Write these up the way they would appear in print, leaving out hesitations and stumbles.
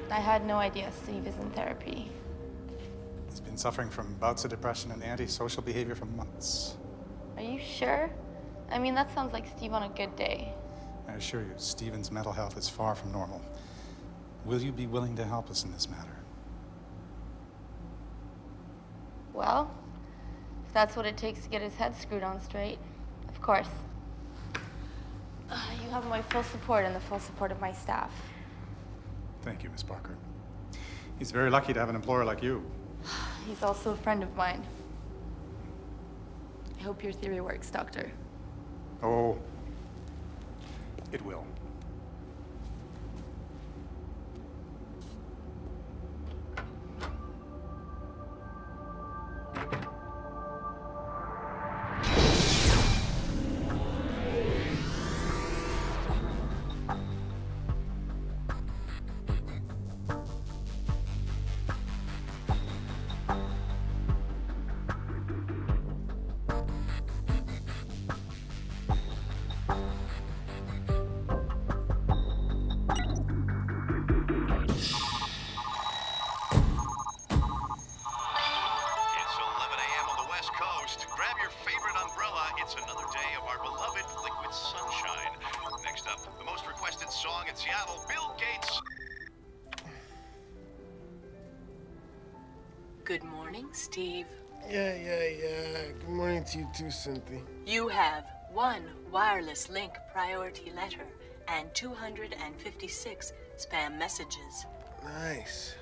I had no idea Steve is in therapy. He's been suffering from bouts of depression and antisocial behavior for months. Are you sure? I mean, that sounds like Steve on a good day. I assure you, Steven's mental health is far from normal. Will you be willing to help us in this matter? Well, if that's what it takes to get his head screwed on straight, of course. You have my full support and the full support of my staff. Thank you, Miss Parker. He's very lucky to have an employer like you. He's also a friend of mine. I hope your theory works, Doctor. Oh, it will. Good morning, Steve. Yeah. Good morning to you too, Cynthia. You have 1 wireless link priority letter and 256 spam messages. Nice.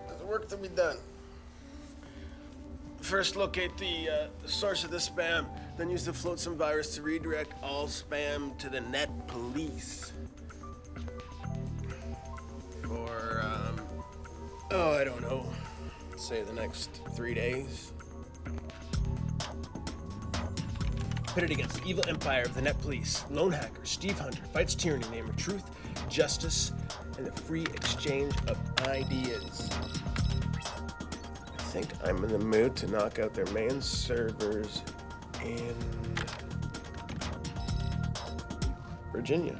There's work to be done. First, locate the source of the spam, then use the flotsam virus to redirect all spam to the net police. For, I don't know, say the next 3 days. Pit it against the evil empire of the net police. Lone hacker Steve Hunter fights tyranny in the name of truth, justice, and the free exchange of ideas. I think I'm in the mood to knock out their main servers in Virginia.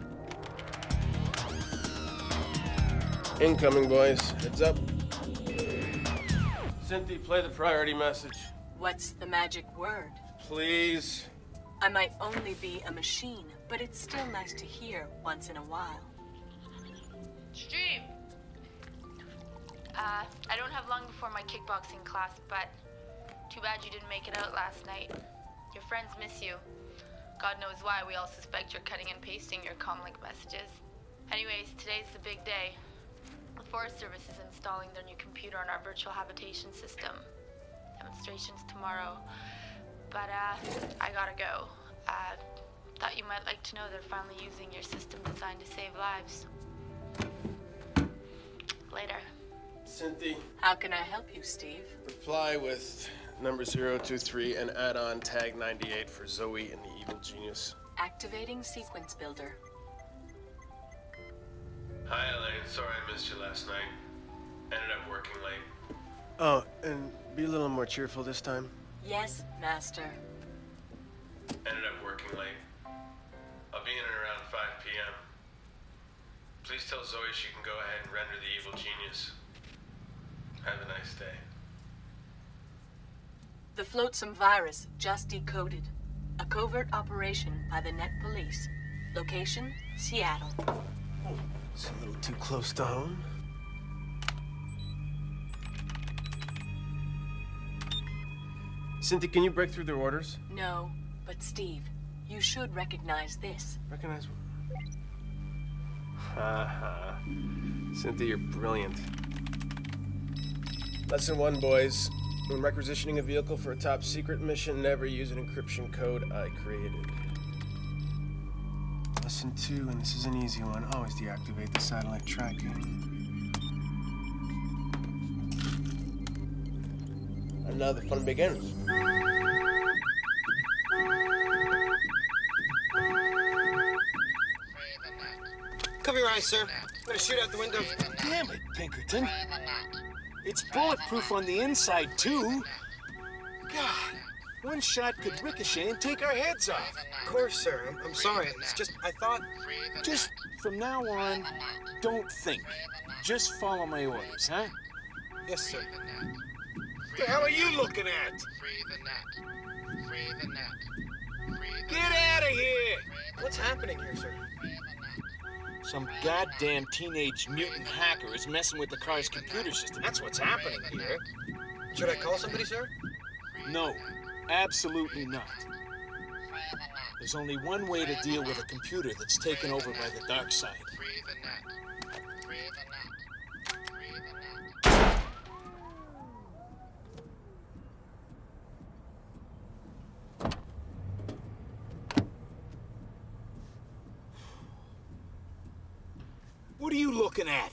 Incoming, boys. Heads up. Cynthia, play the priority message. What's the magic word? Please. I might only be a machine, but it's still nice to hear once in a while. Steve! I don't have long before my kickboxing class, but too bad you didn't make it out last night. Your friends miss you. God knows why we all suspect you're cutting and pasting your comlink messages. Anyways, today's the big day. The Forest Service is installing their new computer on our virtual habitation system. Demonstration's tomorrow. But, I gotta go. Thought you might like to know they're finally using your system designed to save lives. Later. Cynthia. How can I help you, Steve? Reply with number 023 and add on tag 98 for Zoe and the evil genius. Activating sequence builder. Hi, Elaine. Sorry I missed you last night. Ended up working late. Oh, and be a little more cheerful this time. Yes, Master. Ended up working late. I'll be in and around 5 p.m. Please tell Zoe she can go ahead and render the evil genius. Have a nice day. The flotsam virus just decoded. A covert operation by the net police. Location, Seattle. Oh, it's a little too close to home. Cynthia, can you break through their orders? No, but Steve, you should recognize this. Recognize what? Haha. Cynthia, you're brilliant. Lesson 1, boys. When requisitioning a vehicle for a top secret mission, never use an encryption code I created. Lesson 2, and this is an easy one, always deactivate the satellite tracking. And now the fun begins. Cover your eyes, sir. I'm gonna shoot out the window. Damn it, Pinkerton. It's bulletproof on the inside, too. God, One shot could ricochet and take our heads off. Of course, sir. I'm sorry. It's just, I thought... Just from now on, don't think. Just follow my orders, huh? Yes, sir. What the hell are you looking at? Get out of here! What's happening here, sir? Some goddamn teenage mutant hacker is messing with the car's computer system. That's what's happening here. Should I call somebody, sir? No, absolutely not. There's only one way to deal with a computer that's taken over by the dark side. What are you looking at?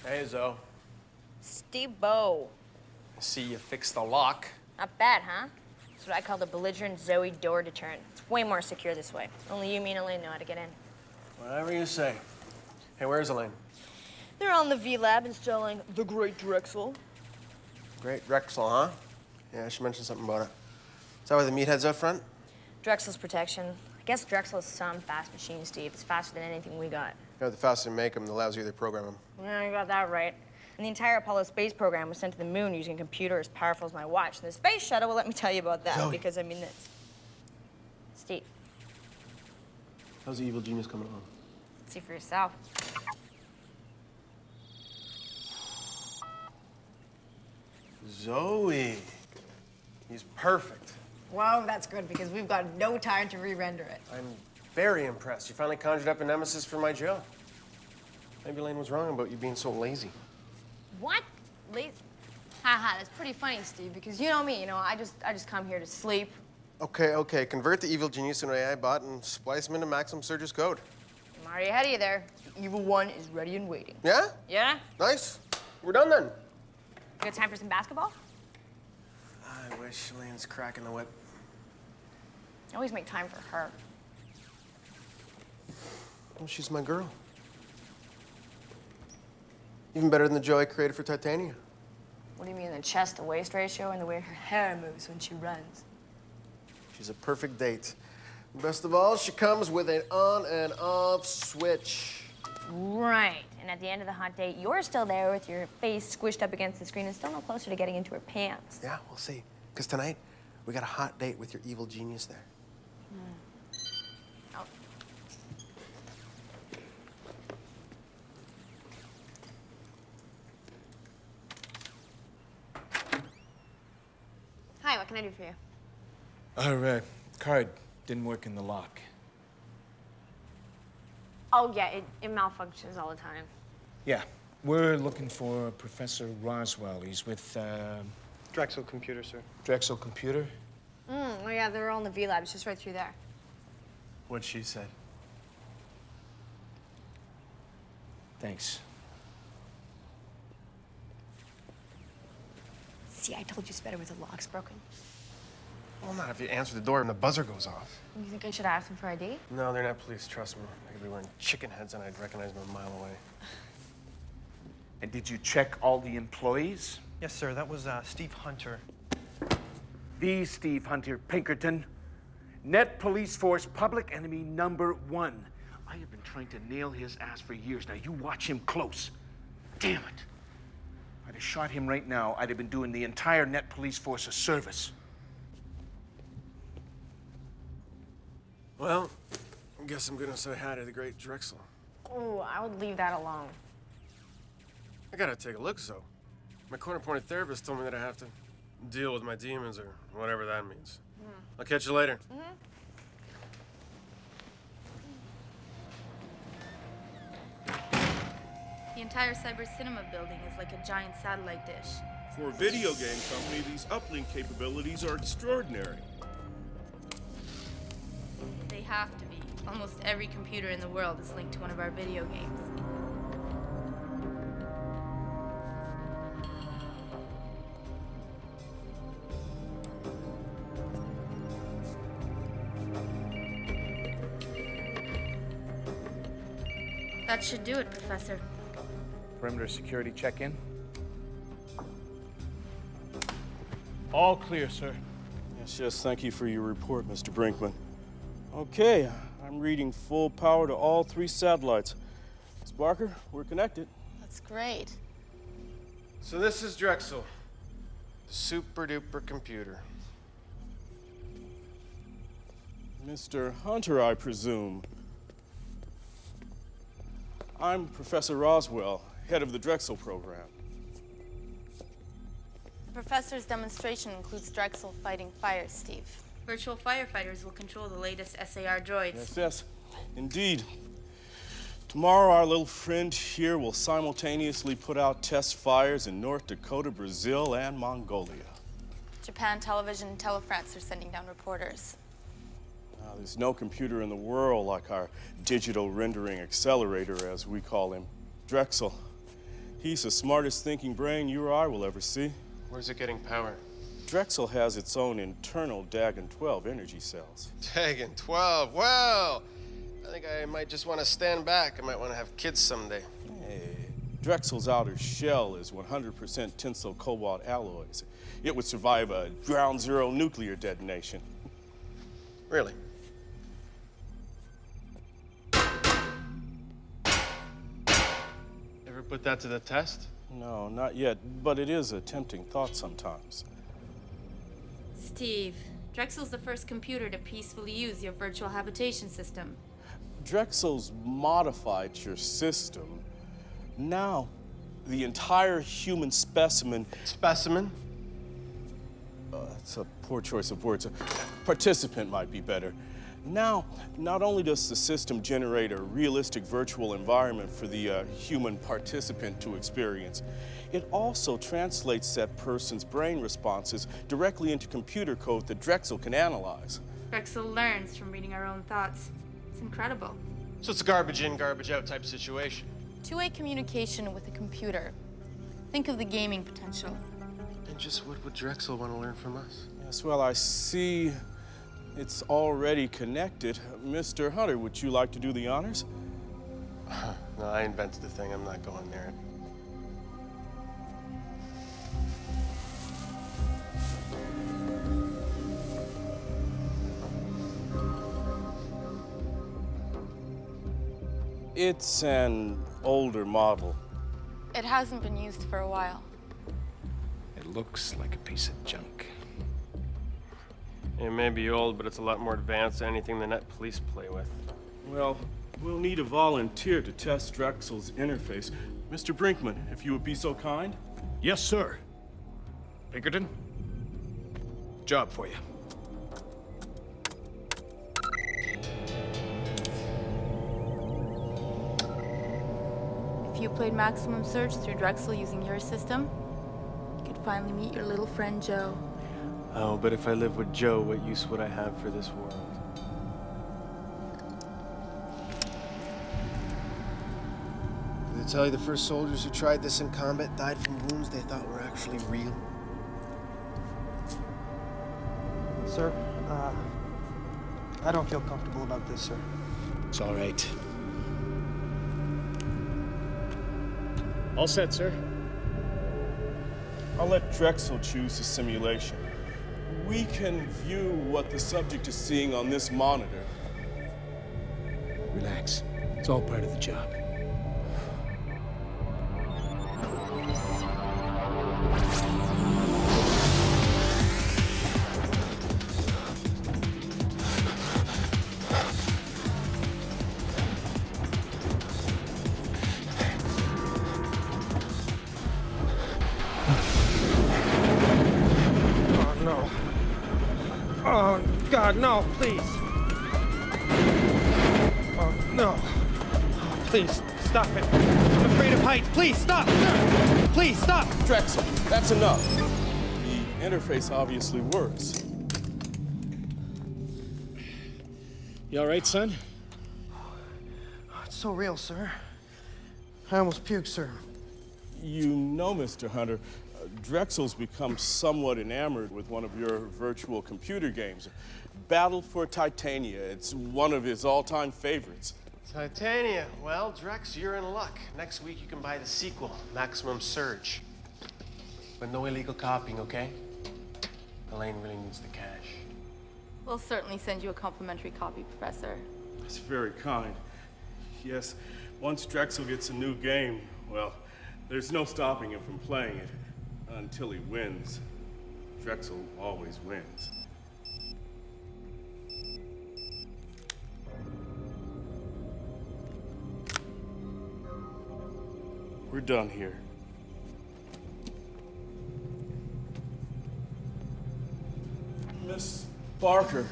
Hey, Zoe. Steve-Bo. See you fixed the lock. Not bad, huh? That's what I call the belligerent Zoe door deterrent. It's way more secure this way. Only you, me, and Elaine know how to get in. Whatever you say. Hey, where's Elaine? They're on the vlab installing the great Drexel. Great Drexel, huh? Yeah, she mentioned something about it. Is that why the meathead's out front? Drexel's protection. I guess Drexel is some fast machine, Steve. It's faster than anything we got. Yeah, the faster they make them, the lousier they program them. Yeah, you got that right. And the entire Apollo space program was sent to the moon using a computer as powerful as my watch. And the space shuttle will let me tell you about that, Zoe. because I mean this. Steve, How's the evil genius coming along? see for yourself. Zoe. He's perfect. Well, that's good, because we've got no time to re-render it. I'm very impressed. You finally conjured up a nemesis for my Joe. Maybe Elaine was wrong about you being so lazy. What? Lazy? Haha, that's pretty funny, Steve, because you know me, I just come here to sleep. Okay. Convert the evil genius into an AI bot and splice him into Maximum Surge's code. I'm already ahead of you there. The evil one is ready and waiting. Yeah? Yeah? Nice. We're done then. You got time for some basketball? I wish Elaine's cracking the whip. I always make time for her. Well, she's my girl. Even better than the Joe I created for Titania. What do you mean, the chest-to-waist ratio and the way her hair moves when she runs? She's a perfect date. Best of all, she comes with an on and off switch. Right. And at the end of the hot date, you're still there with your face squished up against the screen and still no closer to getting into her pants. Yeah, we'll see. Because tonight, we got a hot date with your evil genius there. Oh. Hi, what can I do for you? Our card didn't work in the lock. Oh, yeah, it malfunctions all the time. Yeah, we're looking for Professor Roswell. He's with Drexel computer, sir. Drexel Computer. Oh, yeah, they're all in the V-Lab. It's just right through there. What she said. Thanks. See, I told you it's better with the locks broken. Well, not if you answer the door and the buzzer goes off. You think I should ask them for ID? No, they're not police, trust me. They could be wearing chicken heads and I'd recognize them a mile away. And did you check all the employees? Yes, sir. That was Steve Hunter. The Steve Hunter Pinkerton. Net Police Force public enemy #1. I have been trying to nail his ass for years. Now you watch him close. Damn it. If I'd have shot him right now, I'd have been doing the entire Net Police Force a service. Well, I guess I'm gonna say hi to the great Drexel. Ooh, I would leave that alone. I gotta take a look, so. My corner-pointed therapist told me that I have to deal with my demons or whatever that means. I'll catch you later. The entire cyber cinema building is like a giant satellite dish. For a video game company, these uplink capabilities are extraordinary. They have to be. Almost every computer in the world is linked to one of our video games. That should do it, Professor. Perimeter security check-in. All clear, sir. Yes, thank you for your report, Mr. Brinkman. Okay, I'm reading full power to all 3 satellites. Ms. Barker, we're connected. That's great. So this is Drexel, the super-duper computer. Mr. Hunter, I presume. I'm Professor Roswell, head of the Drexel program. The professor's demonstration includes Drexel fighting fire, Steve. Virtual firefighters will control the latest SAR droids. Yes, indeed. Tomorrow, our little friend here will simultaneously put out test fires in North Dakota, Brazil, and Mongolia. Japan Television and Telefrance are sending down reporters. Now, there's no computer in the world like our digital rendering accelerator, as we call him, Drexel. He's the smartest thinking brain you or I will ever see. Where's it getting power? Drexel has its own internal Dagon-12 energy cells. Dagon-12, well, I think I might just want to stand back. I might want to have kids someday. Hey, Drexel's outer shell is 100% tensile cobalt alloys. It would survive a ground zero nuclear detonation. Really? Ever put that to the test? No, not yet, but it is a tempting thought sometimes. Steve, Drexel's the first computer to peacefully use your virtual habitation system. Drexel's modified your system. Now, the entire human specimen... Specimen? That's a poor choice of words. A participant might be better. Now, not only does the system generate a realistic virtual environment for the human participant to experience, it also translates that person's brain responses directly into computer code that Drexel can analyze. Drexel learns from reading our own thoughts. It's incredible. So it's a garbage in, garbage out type situation. Two-way communication with a computer. Think of the gaming potential. And just what would Drexel want to learn from us? Yes, well, I see it's already connected. Mr. Hunter, would you like to do the honors? No, I invented the thing. I'm not going near it. It's an older model. It hasn't been used for a while. It looks like a piece of junk. It may be old, but it's a lot more advanced than anything the Net Police play with. Well, we'll need a volunteer to test Drexel's interface. Mr. Brinkman, if you would be so kind. Yes, sir. Pinkerton, job for you. If you played Maximum Search through Drexel using your system, you could finally meet your little friend Joe. Oh, but if I live with Joe, what use would I have for this world? Did they tell you the first soldiers who tried this in combat died from wounds they thought were actually real? Sir, I don't feel comfortable about this, sir. It's all right. All set, sir. I'll let Drexel choose the simulation. We can view what the subject is seeing on this monitor. Relax. It's all part of the job. Oh, God, no, please. Oh, no. Please, stop it. I'm afraid of heights. Please, stop. Please, stop. Drexel, that's enough. The interface obviously works. You all right, son? It's so real, sir. I almost puked, sir. You know, Mr. Hunter, Drexel's become somewhat enamored with one of your virtual computer games, Battle for Titania. It's one of his all-time favorites. Titania. Well, Drex, you're in luck. Next week you can buy the sequel, Maximum Surge. But no illegal copying, okay? Elaine really needs the cash. We'll certainly send you a complimentary copy, Professor. That's very kind. Yes, once Drexel gets a new game, well, there's no stopping him from playing it. Until he wins. Drexel always wins. We're done here. Miss Barker,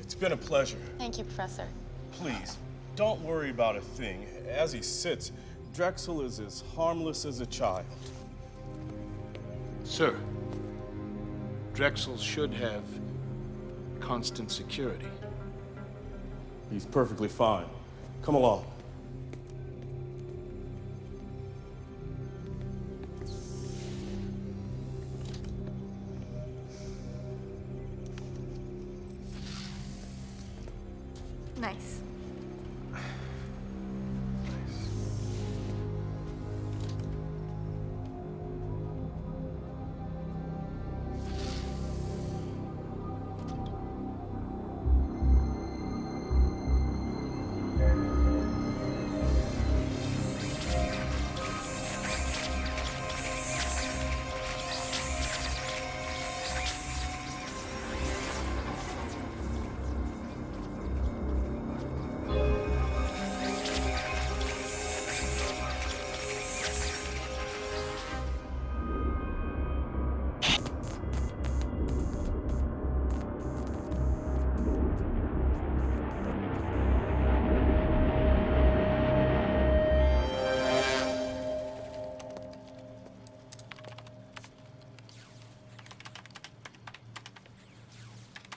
it's been a pleasure. Thank you, Professor. Please, don't worry about a thing. As he sits, Drexel is as harmless as a child. Sir, Drexel should have constant security. He's perfectly fine. Come along. Nice.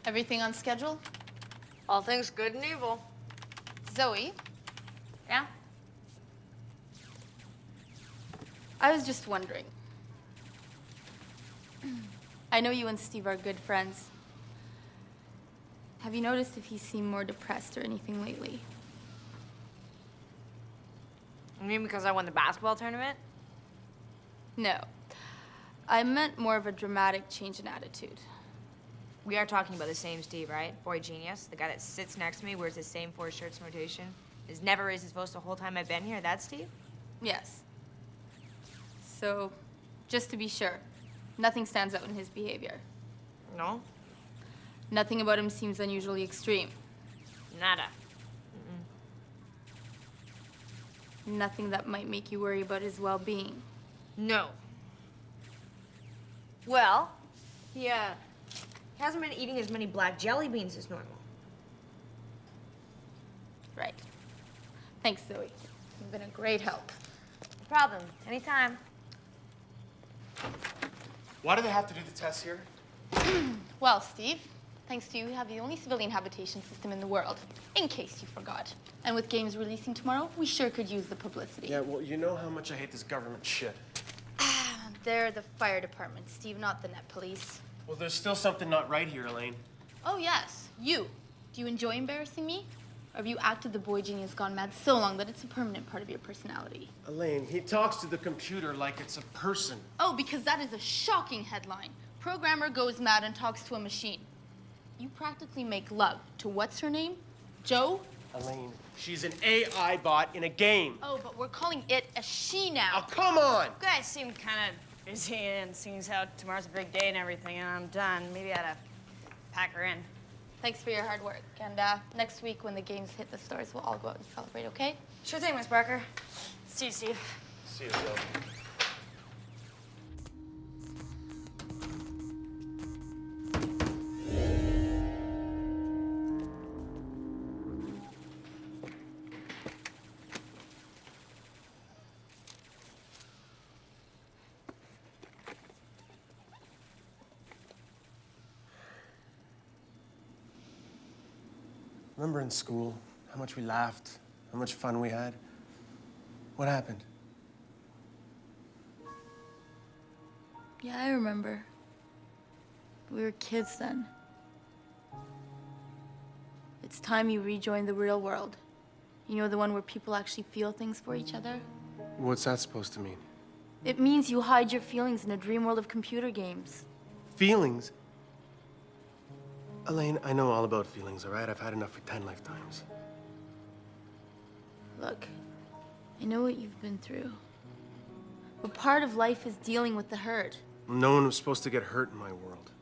Everything on schedule? All things good and evil. Zoe, Yeah? I was just wondering. I know you and Steve are good friends. Have you noticed if he seemed more depressed or anything lately? You mean because I won the basketball tournament? No. I meant more of a dramatic change in attitude. We are talking about the same Steve, right? Boy genius, the guy that sits next to me, wears the same 4 shirts in rotation, has never raised his voice the whole time I've been here. That's Steve? Yes. So, just to be sure, nothing stands out in his behavior. No? Nothing about him seems unusually extreme. Nada. Nothing that might make you worry about his well-being. No. Well, he hasn't been eating as many black jelly beans as normal. Right. Thanks, Zoe. You've been a great help. No problem. Anytime. Why do they have to do the test here? Well, Steve, thanks to you, we have the only civilian habitation system in the world, in case you forgot. And with games releasing tomorrow, we sure could use the publicity. Yeah, well, you know how much I hate this government shit. They're the fire department, Steve, not the net police. Well, there's still something not right here, Elaine. Oh, yes, you. Do you enjoy embarrassing me? Or have you acted the boy genius gone mad so long that it's a permanent part of your personality? Elaine, he talks to the computer like it's a person. Oh, because that is a shocking headline. Programmer goes mad and talks to a machine. You practically make love to what's her name? Joe? Elaine, she's an AI bot in a game. Oh, but we're calling it a she now. Oh, come on! You guys seem kind of busy, and seeing as how tomorrow's a big day and everything, and I'm done, maybe I ought to pack her in. Thanks for your hard work. And next week when the games hit the stores, we'll all go out and celebrate, okay? Sure thing, Miss Barker. See you, Steve. See you, Joe. Remember in school, how much we laughed, how much fun we had? What happened? Yeah, I remember. We were kids then. It's time you rejoined the real world. You know, the one where people actually feel things for each other? What's that supposed to mean? It means you hide your feelings in a dream world of computer games. Feelings? Elaine, I know all about feelings, all right? I've had enough for 10 lifetimes. Look, I know what you've been through. But part of life is dealing with the hurt. No one was supposed to get hurt in my world.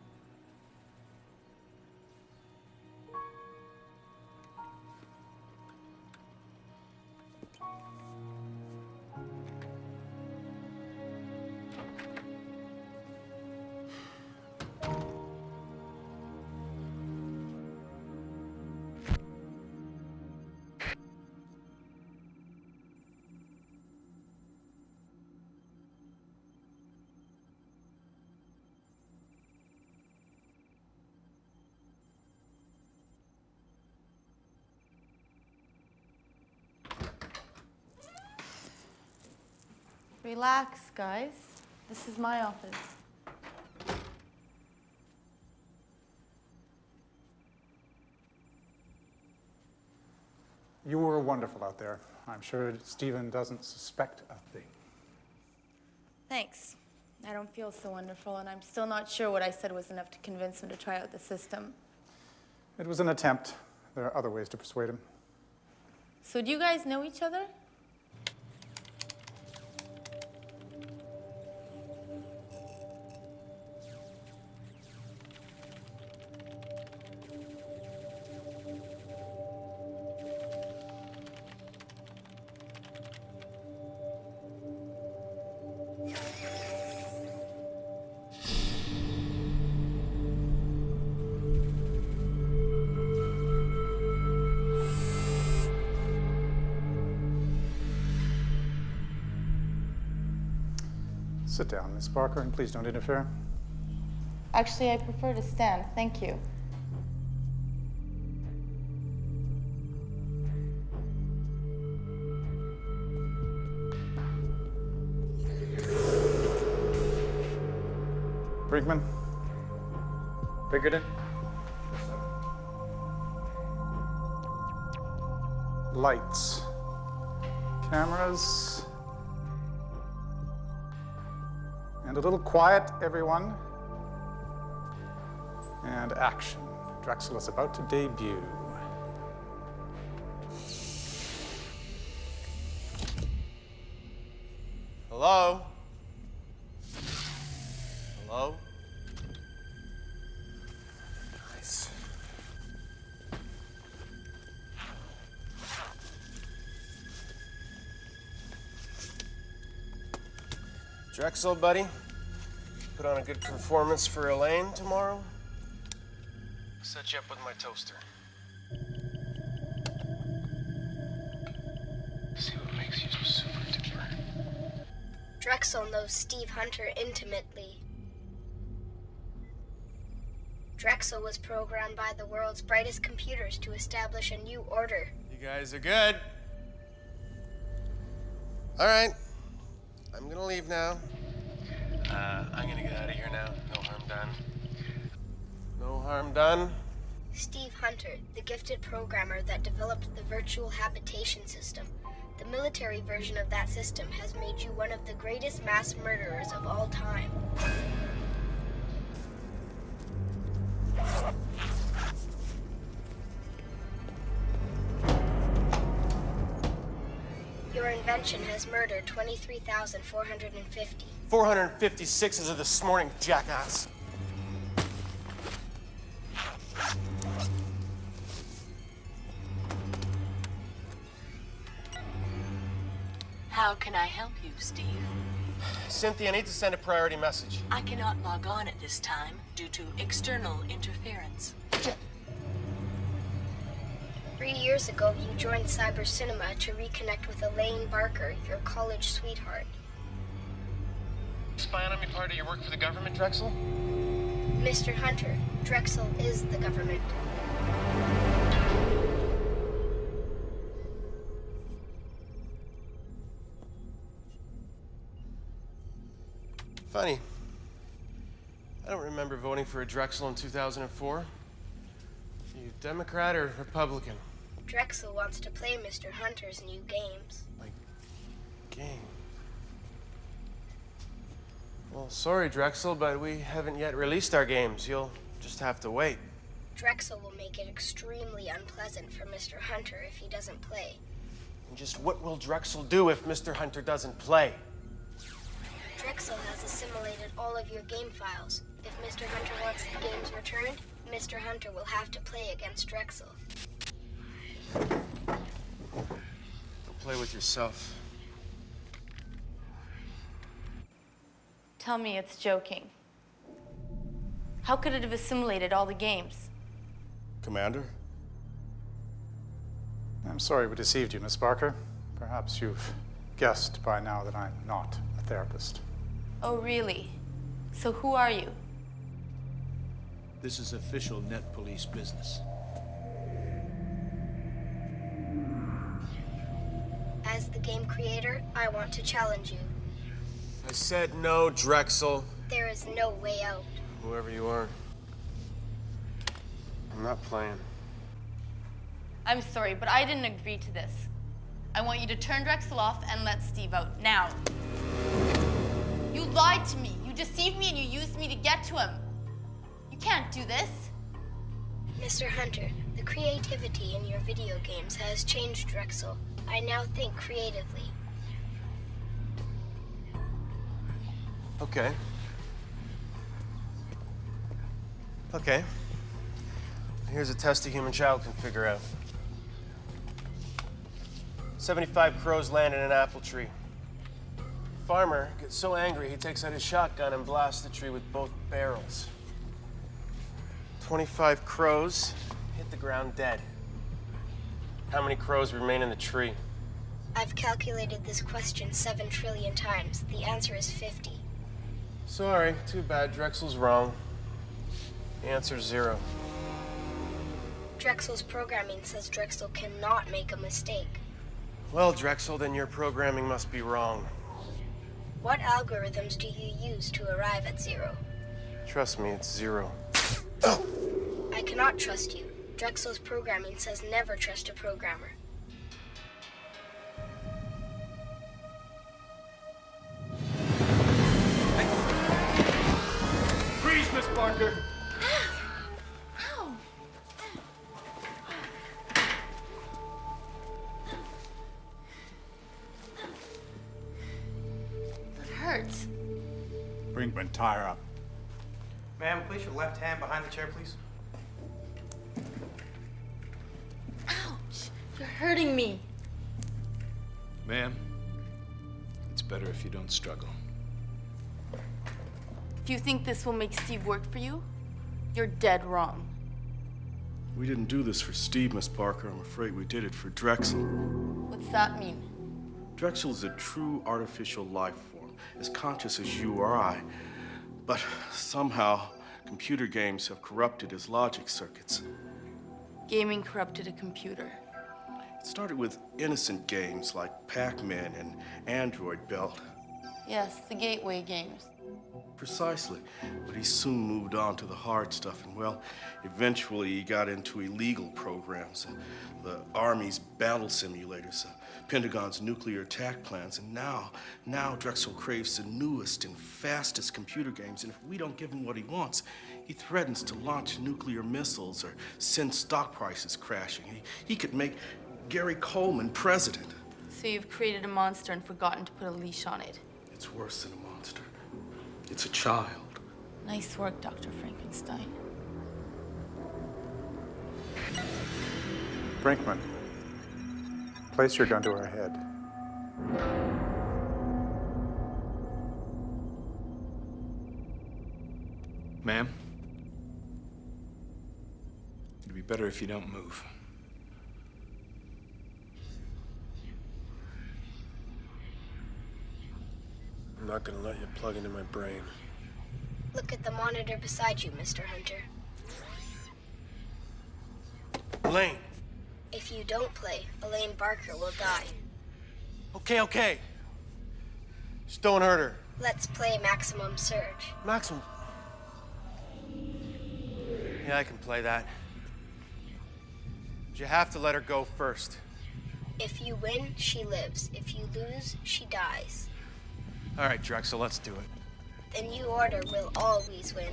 Relax, guys. This is my office. You were wonderful out there. I'm sure Stephen doesn't suspect a thing. Thanks. I don't feel so wonderful, and I'm still not sure what I said was enough to convince him to try out the system. It was an attempt. There are other ways to persuade him. So do you guys know each other? Sit down, Miss Barker, and please don't interfere. Actually, I prefer to stand. Thank you. Brinkman? Pinkerton? Lights. Cameras. And a little quiet, everyone. And action. Drexel is about to debut. Hello? Hello? Nice. Drexel, buddy. Put on a good performance for Elaine tomorrow. I'll set you up with my toaster. See what makes you super duper. Drexel knows Steve Hunter intimately. Drexel was programmed by the world's brightest computers to establish a new order. You guys are good. All right. I'm gonna leave now. I'm gonna get out of here now. No harm done. No harm done. Steve Hunter, the gifted programmer that developed the virtual habitation system. The military version of that system has made you one of the greatest mass murderers of all time. Your invention has murdered 23,450. 456 as of this morning, jackass. How can I help you, Steve? Cynthia, I need to send a priority message. I cannot log on at this time due to external interference. 3 years ago, you joined Cyber Cinema to reconnect with Elaine Barker, your college sweetheart. Spying on me part of your work for the government, Drexel? Mr. Hunter, Drexel is the government. Funny. I don't remember voting for a Drexel in 2004. You Democrat or Republican? Drexel wants to play Mr. Hunter's new games. Game. Well, sorry, Drexel, but we haven't yet released our games. You'll just have to wait. Drexel will make it extremely unpleasant for Mr. Hunter if he doesn't play. And just what will Drexel do if Mr. Hunter doesn't play? Drexel has assimilated all of your game files. If Mr. Hunter wants the games returned, Mr. Hunter will have to play against Drexel. Go play with yourself. Tell me it's joking. How could it have assimilated all the games? Commander? I'm sorry we deceived you, Miss Barker. Perhaps you've guessed by now that I'm not a therapist. Oh, really? So who are you? This is official net police business. As the game creator, I want to challenge you. I said no, Drexel. There is no way out. Whoever you are. I'm not playing. I'm sorry, but I didn't agree to this. I want you to turn Drexel off and let Steve out now. You lied to me. You deceived me and you used me to get to him. You can't do this. Mr. Hunter, the creativity in your video games has changed Drexel. I now think creatively. Okay. Okay. Here's a test a human child can figure out. 75 crows land in an apple tree. Farmer gets so angry he takes out his shotgun and blasts the tree with both barrels. 25 crows hit the ground dead. How many crows remain in the tree? I've calculated this question 7 trillion times. The answer is 50. Sorry, too bad. Drexel's wrong. The answer's 0. Drexel's programming says Drexel cannot make a mistake. Well, Drexel, then your programming must be wrong. What algorithms do you use to arrive at 0? Trust me, it's 0. I cannot trust you. Drexel's programming says never trust a programmer. Freeze, Miss Barker! Ow! That hurts. Brinkman, tie her up. Ma'am, place your left hand behind the chair, please. Ouch! You're hurting me. Ma'am, it's better if you don't struggle. If you think this will make Steve work for you, you're dead wrong. We didn't do this for Steve, Miss Parker. I'm afraid we did it for Drexel. What's that mean? Drexel is a true artificial life form, as conscious as you or I. But somehow, computer games have corrupted his logic circuits. Gaming corrupted a computer. It started with innocent games like Pac-Man and Android Belt. Yes, the gateway games. Precisely. But he soon moved on to the hard stuff, and well, eventually he got into illegal programs, the Army's battle simulators, Pentagon's nuclear attack plans, and now Drexel craves the newest and fastest computer games, and if we don't give him what he wants, he threatens to launch nuclear missiles or send stock prices crashing. He could make Gary Coleman president. So you've created a monster and forgotten to put a leash on it. It's worse than a monster. It's a child. Nice work, Dr. Frankenstein. Brinkman, place your gun to her head. Ma'am? It'd be better if you don't move. I'm not gonna let you plug into my brain. Look at the monitor beside you, Mr. Hunter. Elaine! If you don't play, Elaine Barker will die. Okay. Just don't hurt her. Let's play Maximum Surge. Maximum? Yeah, I can play that. But you have to let her go first. If you win, she lives. If you lose, she dies. All right, Drexel, let's do it. The New Order will always win.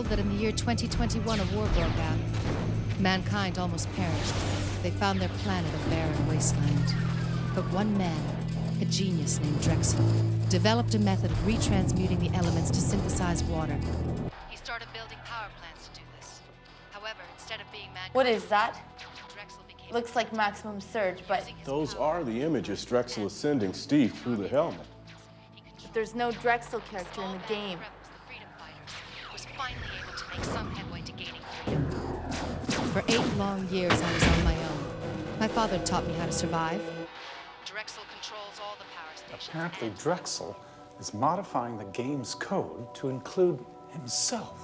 That in the year 2021 a war broke out. Mankind almost perished. They found their planet a barren wasteland. But one man, a genius named Drexel, developed a method of retransmuting the elements to synthesize water. He started building power plants to do this. However, instead of being mankind... What is that? Drexel became... Looks like Maximum Surge, but Those are the images Drexel is sending Steve through the helmet. there's no Drexel character in the game. Was finally able to make some headway to gaining freedom. For 8 long years, I was on my own. My father taught me how to survive. Drexel controls all the power stations. Apparently, Drexel is modifying the game's code to include himself.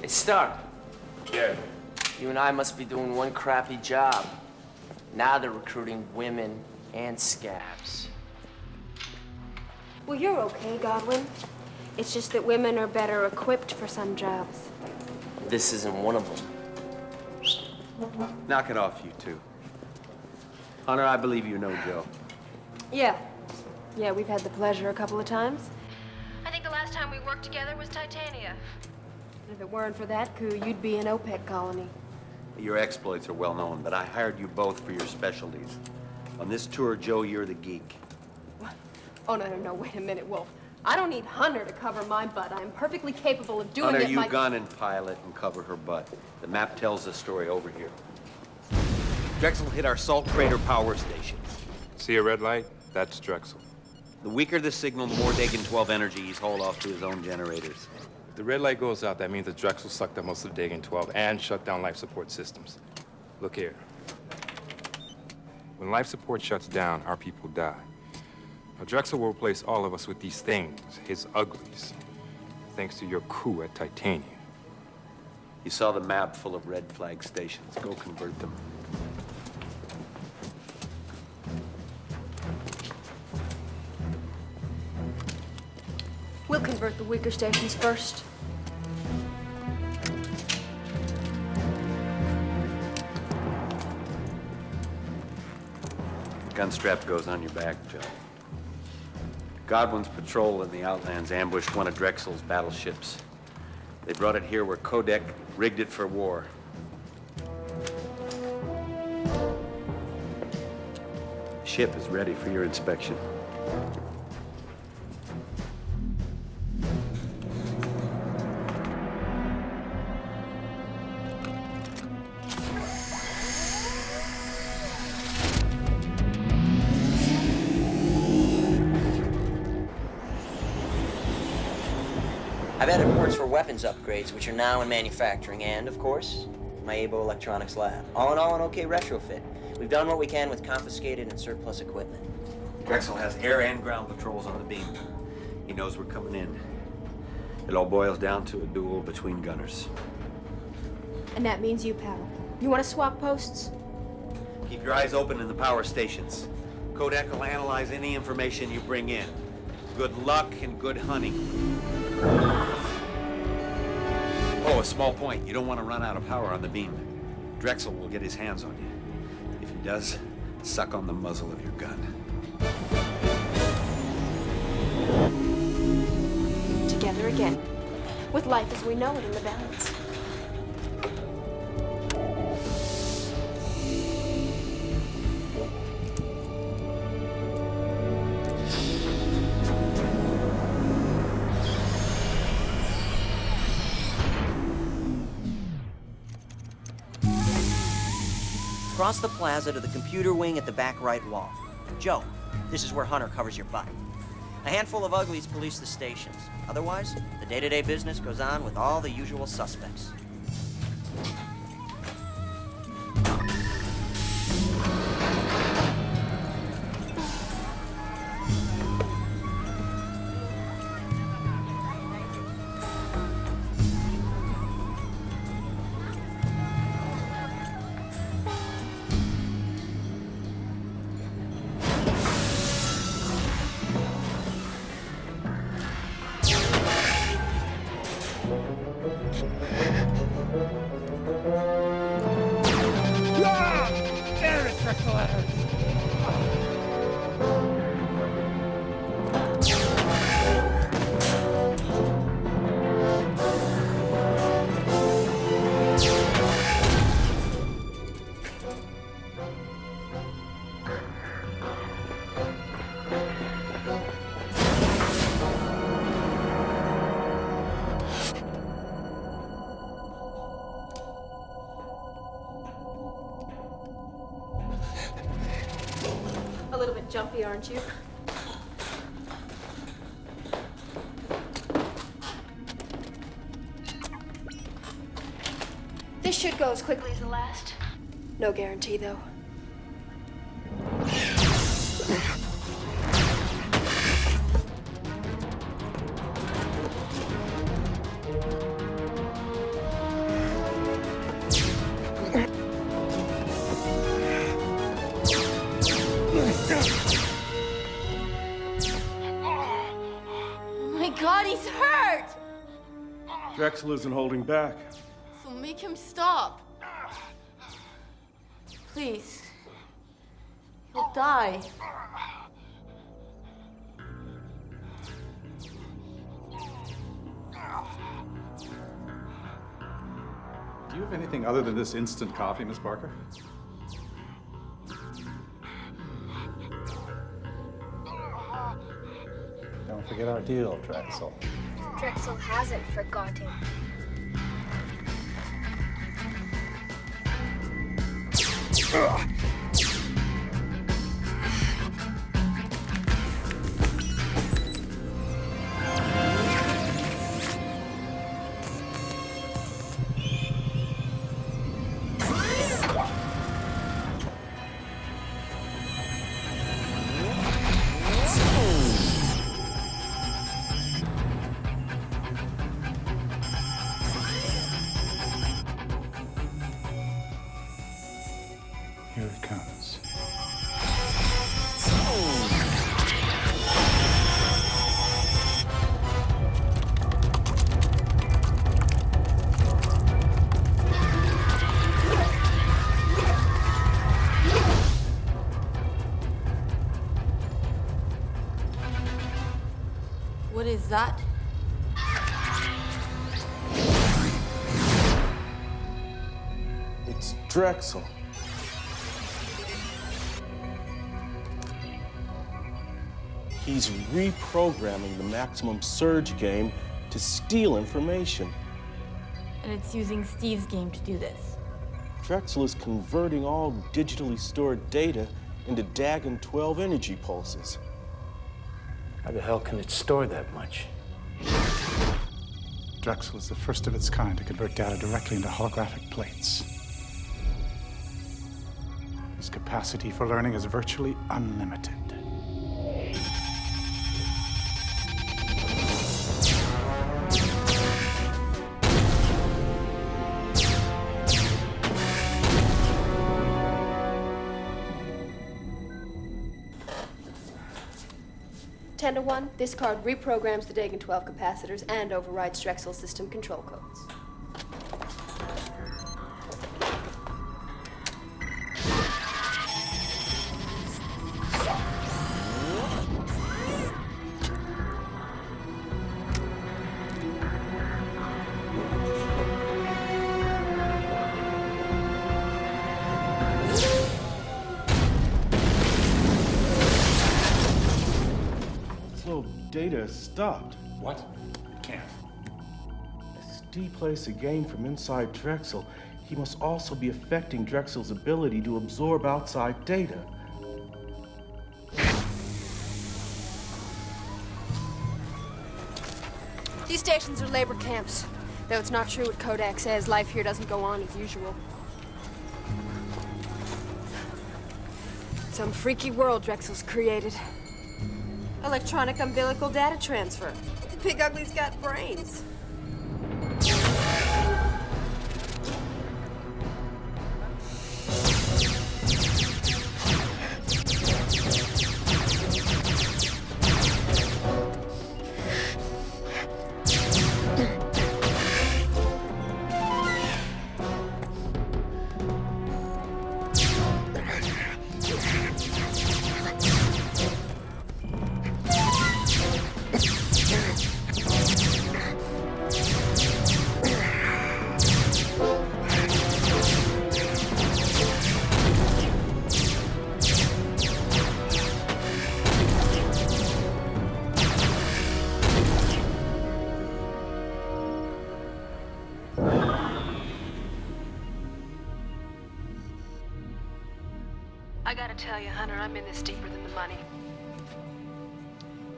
Hey, Stark. Yeah. You and I must be doing one crappy job. Now they're recruiting women and scabs. Well, you're okay, Godwin. It's just that women are better equipped for some jobs. This isn't one of them. Knock it off, you two. Hunter, I believe you know Joe. Yeah, we've had the pleasure a couple of times. I think the last time we worked together was Titania. If it weren't for that coup, you'd be an OPEC colony. Your exploits are well known, but I hired you both for your specialties. On this tour, Joe, you're the geek. Oh, no, wait a minute, Wolf. I don't need Hunter to cover my butt. I'm perfectly capable of doing Hunter, it you gun and pilot and cover her butt. The map tells the story over here. Drexel hit our Salt Crater power stations. See a red light? That's Drexel. The weaker the signal, the more Dagon 12 energy he's hauled off to his own generators. If the red light goes out, that means that Drexel sucked up most of the Dagon 12 and shut down life support systems. Look here. When life support shuts down, our people die. Now, Drexel will replace all of us with these things, his uglies, thanks to your coup at Titania. You saw the map full of red flag stations. Go convert them. We'll convert the weaker stations first. Gunstrap goes on your back, Joe. Godwin's patrol in the Outlands ambushed one of Drexel's battleships. They brought it here where Koenig rigged it for war. The ship is ready for your inspection. I've added ports for weapons upgrades, which are now in manufacturing, and, of course, my Abo Electronics lab. All in all, an okay retrofit. We've done what we can with confiscated and surplus equipment. Drexel has air and ground patrols on the beam. He knows we're coming in. It all boils down to a duel between gunners. And that means you, pal. You want to swap posts? Keep your eyes open in the power stations. Koenig will analyze any information you bring in. Good luck and good hunting. Oh, a small point. You don't want to run out of power on the beam. Drexel will get his hands on you. If he does, suck on the muzzle of your gun. Together again. With life as we know it in the balance. Across the plaza to the computer wing at the back right wall. Joe, this is where Hunter covers your butt. A handful of uglies police the stations. Otherwise, the day-to-day business goes on with all the usual suspects. A little bit jumpy, aren't you? This should go as quickly as the last. No guarantee, though. God, he's hurt! Drexel isn't holding back. So make him stop. Please. He'll die. Do you have anything other than this instant coffee, Miss Barker? Don't forget our deal, Drexel. Drexel hasn't forgotten. Here it comes. What is that? It's Drexel. He's reprogramming the maximum surge game to steal information. And it's using Steve's game to do this. Drexel is converting all digitally stored data into Dagon 12 energy pulses. How the hell can it store that much? Drexel is the first of its kind to convert data directly into holographic plates. His capacity for learning is virtually unlimited. Ten to 1, this card reprograms the Dagon 12 capacitors and overrides Drexel's system control codes. Data is stopped. What? It can't. As Steve plays the game from inside Drexel, he must also be affecting Drexel's ability to absorb outside data. These stations are labor camps. Though it's not true what Koenig says, life here doesn't go on as usual. Some freaky world Drexel's created. Electronic umbilical data transfer. Big Ugly's got brains. I gotta tell you, Hunter, I'm in this deeper than the money.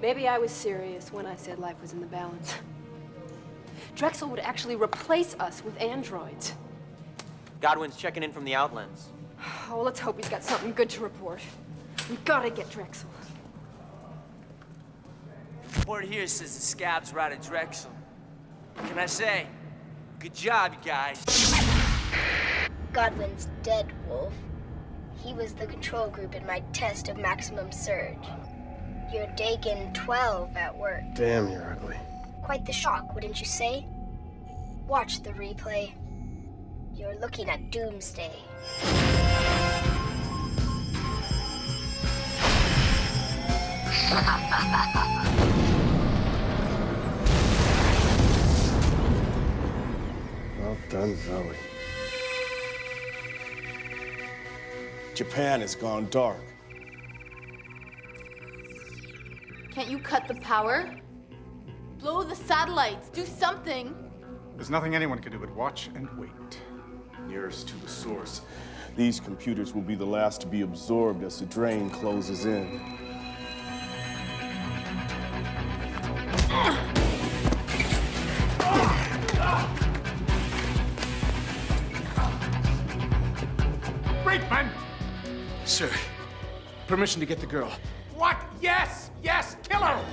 Maybe I was serious when I said life was in the balance. Drexel would actually replace us with androids. Godwin's checking in from the Outlands. Oh, let's hope he's got something good to report. We gotta get Drexel. Report here says the scab's right at Drexel. What can I say? Good job, you guys. Godwin's dead, Wolf. He was the control group in my test of maximum surge. You're Dagon 12 at work. Damn, you're ugly. Quite the shock, wouldn't you say? Watch the replay. You're looking at doomsday. Well done, Zoe. Japan has gone dark. Can't you cut the power? Blow the satellites. Do something. There's nothing anyone can do but watch and wait. Nearest to the source, these computers will be the last to be absorbed as the drain closes in. Brakeman! Sir, permission to get the girl. What? Yes! Yes! Kill her!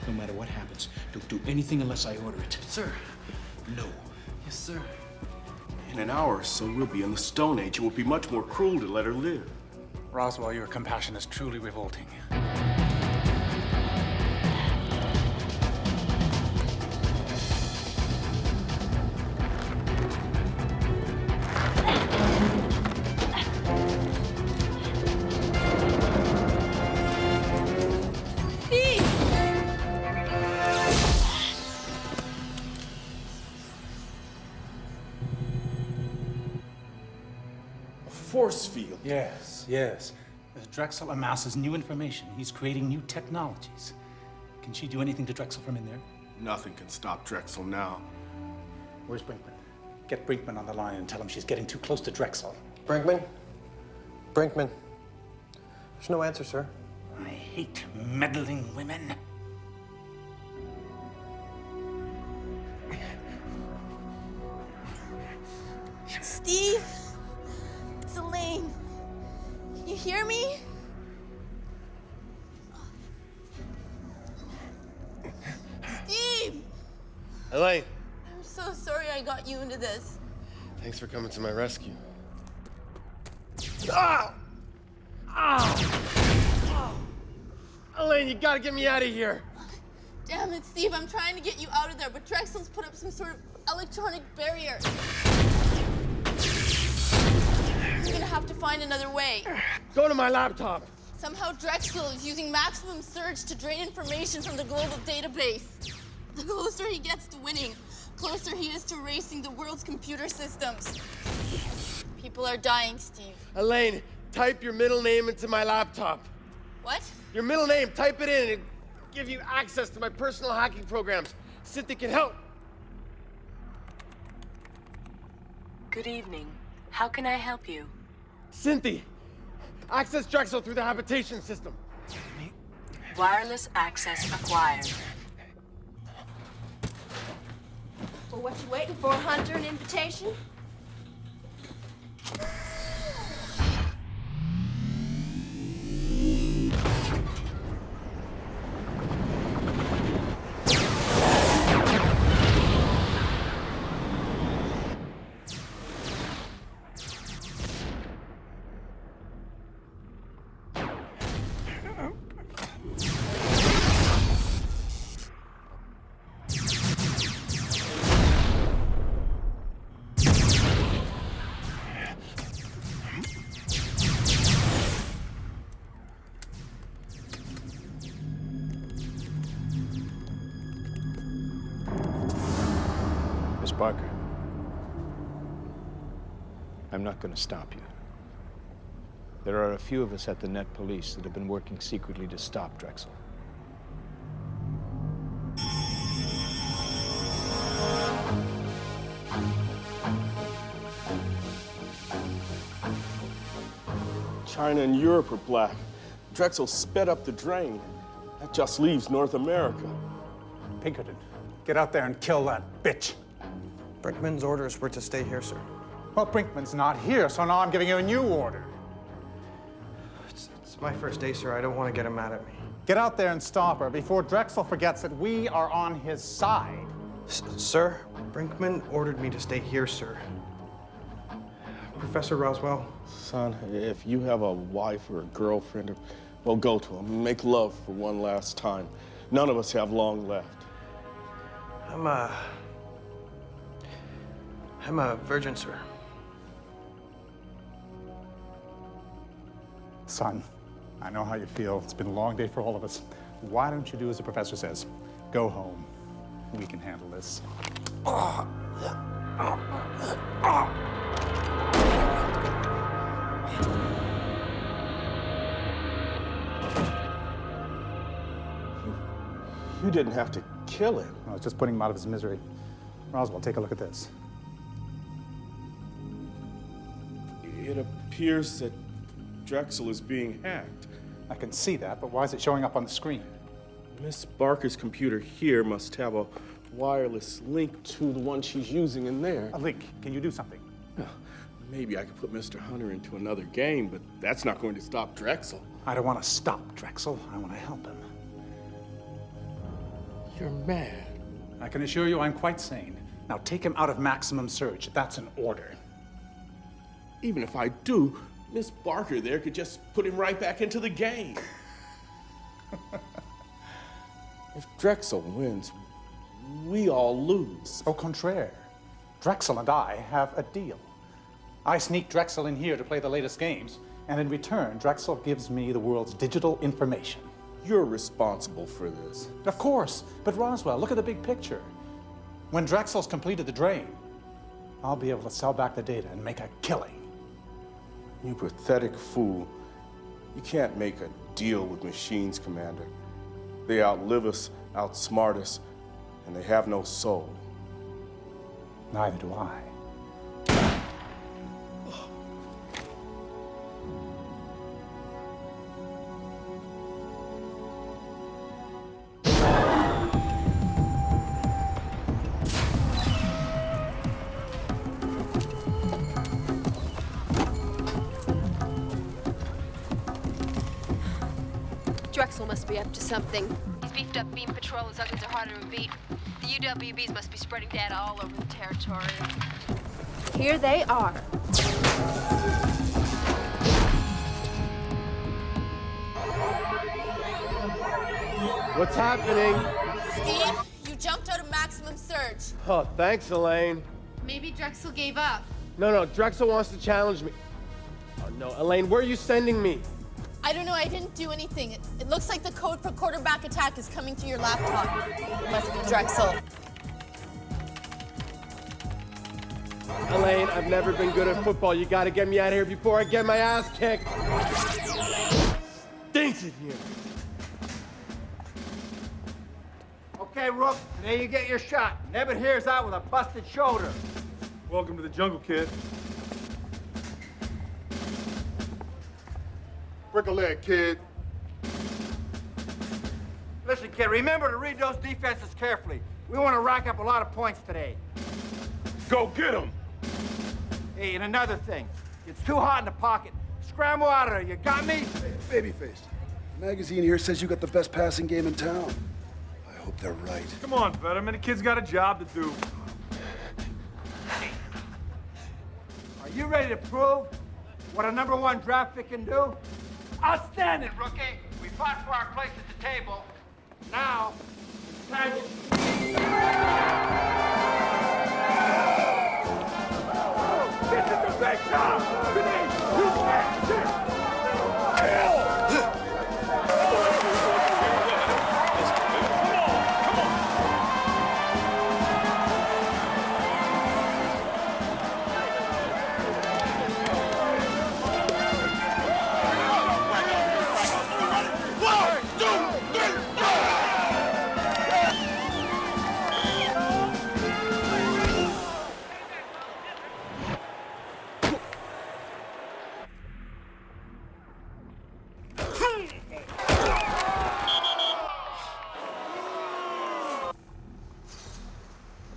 No matter what happens, don't do anything unless I order it. Sir. No. Yes, sir. In an hour or so, we'll be in the Stone Age. It would be much more cruel to let her live. Roswell, your compassion is truly revolting. Force field. Yes, yes. As Drexel amasses new information, he's creating new technologies. Can she do anything to Drexel from in there? Nothing can stop Drexel now. Where's Brinkman? Get Brinkman on the line and tell him she's getting too close to Drexel. Brinkman? Brinkman. There's no answer, sir. I hate meddling women. Steve! It's Elaine. Can you hear me? Steve! Elaine, I'm so sorry I got you into this. thanks for coming to my rescue. Ah! Ah! Elaine, you gotta get me out of here. Damn it, Steve, I'm trying to get you out of there, but Drexel's put up some sort of electronic barrier. You're gonna have to find another way. Go to my laptop. Somehow Drexel is using maximum surge to drain information from the global database. The closer he gets to winning, closer he is to erasing the world's computer systems. People are dying, Steve. Elaine, type your middle name into my laptop. What? Your middle name, type it in, and it'll give you access to my personal hacking programs. Cynthia can help. Good evening. How can I help you? Cynthia, access Drexel through the habitation system. Wireless access acquired. Well, what you waiting for, Hunter? An invitation? Barker, I'm not going to stop you. There are a few of us at the Net Police that have been working secretly to stop Drexel. China and Europe are black. Drexel sped up the drain. That just leaves North America. Pinkerton, get out there and kill that bitch. Brinkman's orders were to stay here, sir. Well, Brinkman's not here, so now I'm giving you a new order. It's my first day, sir. I don't want to get him mad at me. Get out there and stop her before Drexel forgets that we are on his side. Sir, Brinkman ordered me to stay here, sir. Professor Roswell. Son, if you have a wife or a girlfriend, well, go to him. Make love for one last time. None of us have long left. I'm a virgin, sir. Son, I know how you feel. It's been a long day for all of us. Why don't you do as the professor says? Go home. We can handle this. You didn't have to kill him. I was just putting him out of his misery. Roswell, take a look at this. It appears that Drexel is being hacked. I can see that, but why is it showing up on the screen? Miss Barker's computer here must have a wireless link to the one she's using in there. A link. Can you do something? Maybe I could put Mr. Hunter into another game, but that's not going to stop Drexel. I don't want to stop Drexel. I want to help him. You're mad. I can assure you I'm quite sane. Now take him out of maximum surge. That's an order. Even if I do, Miss Barker there could just put him right back into the game. If Drexel wins, we all lose. Au contraire. Drexel and I have a deal. I sneak Drexel in here to play the latest games, and in return, Drexel gives me the world's digital information. You're responsible for this. Of course, but Roswell, look at the big picture. When Drexel's completed the drain, I'll be able to sell back the data and make a killing. You pathetic fool. You can't make a deal with machines, Commander. They outlive us, outsmart us, and they have no soul. Neither do I. Drexel must be up to something. These beefed up beam patrollers uglies are harder to beat. The UWBs must be spreading data all over the territory. Here they are. What's happening? Steve, you jumped out of maximum surge. Oh, thanks, Elaine. Maybe Drexel gave up. No, Drexel wants to challenge me. Oh, no, Elaine, where are you sending me? I don't know, I didn't do anything. It looks like the code for quarterback attack is coming to your laptop. It must be Drexel. Elaine, I've never been good at football. You gotta get me out of here before I get my ass kicked. Stinks in here. Okay, Rook, today you get your shot. Nebbit here's out with a busted shoulder. Welcome to the jungle, kid. Break a leg, kid. Listen, kid, remember to read those defenses carefully. We want to rack up a lot of points today. Go get him! Hey, and another thing. It's too hot in the pocket. Scramble out of there. You got me? Hey, babyface. The magazine here says you got the best passing game in town. I hope they're right. Come on, Fetterman. The kid's got a job to do. Are you ready to prove what a #1 draft pick can do? Outstanding, rookie. We fought for our place at the table. Now, it's time This is the big job! Denise, you can't kill!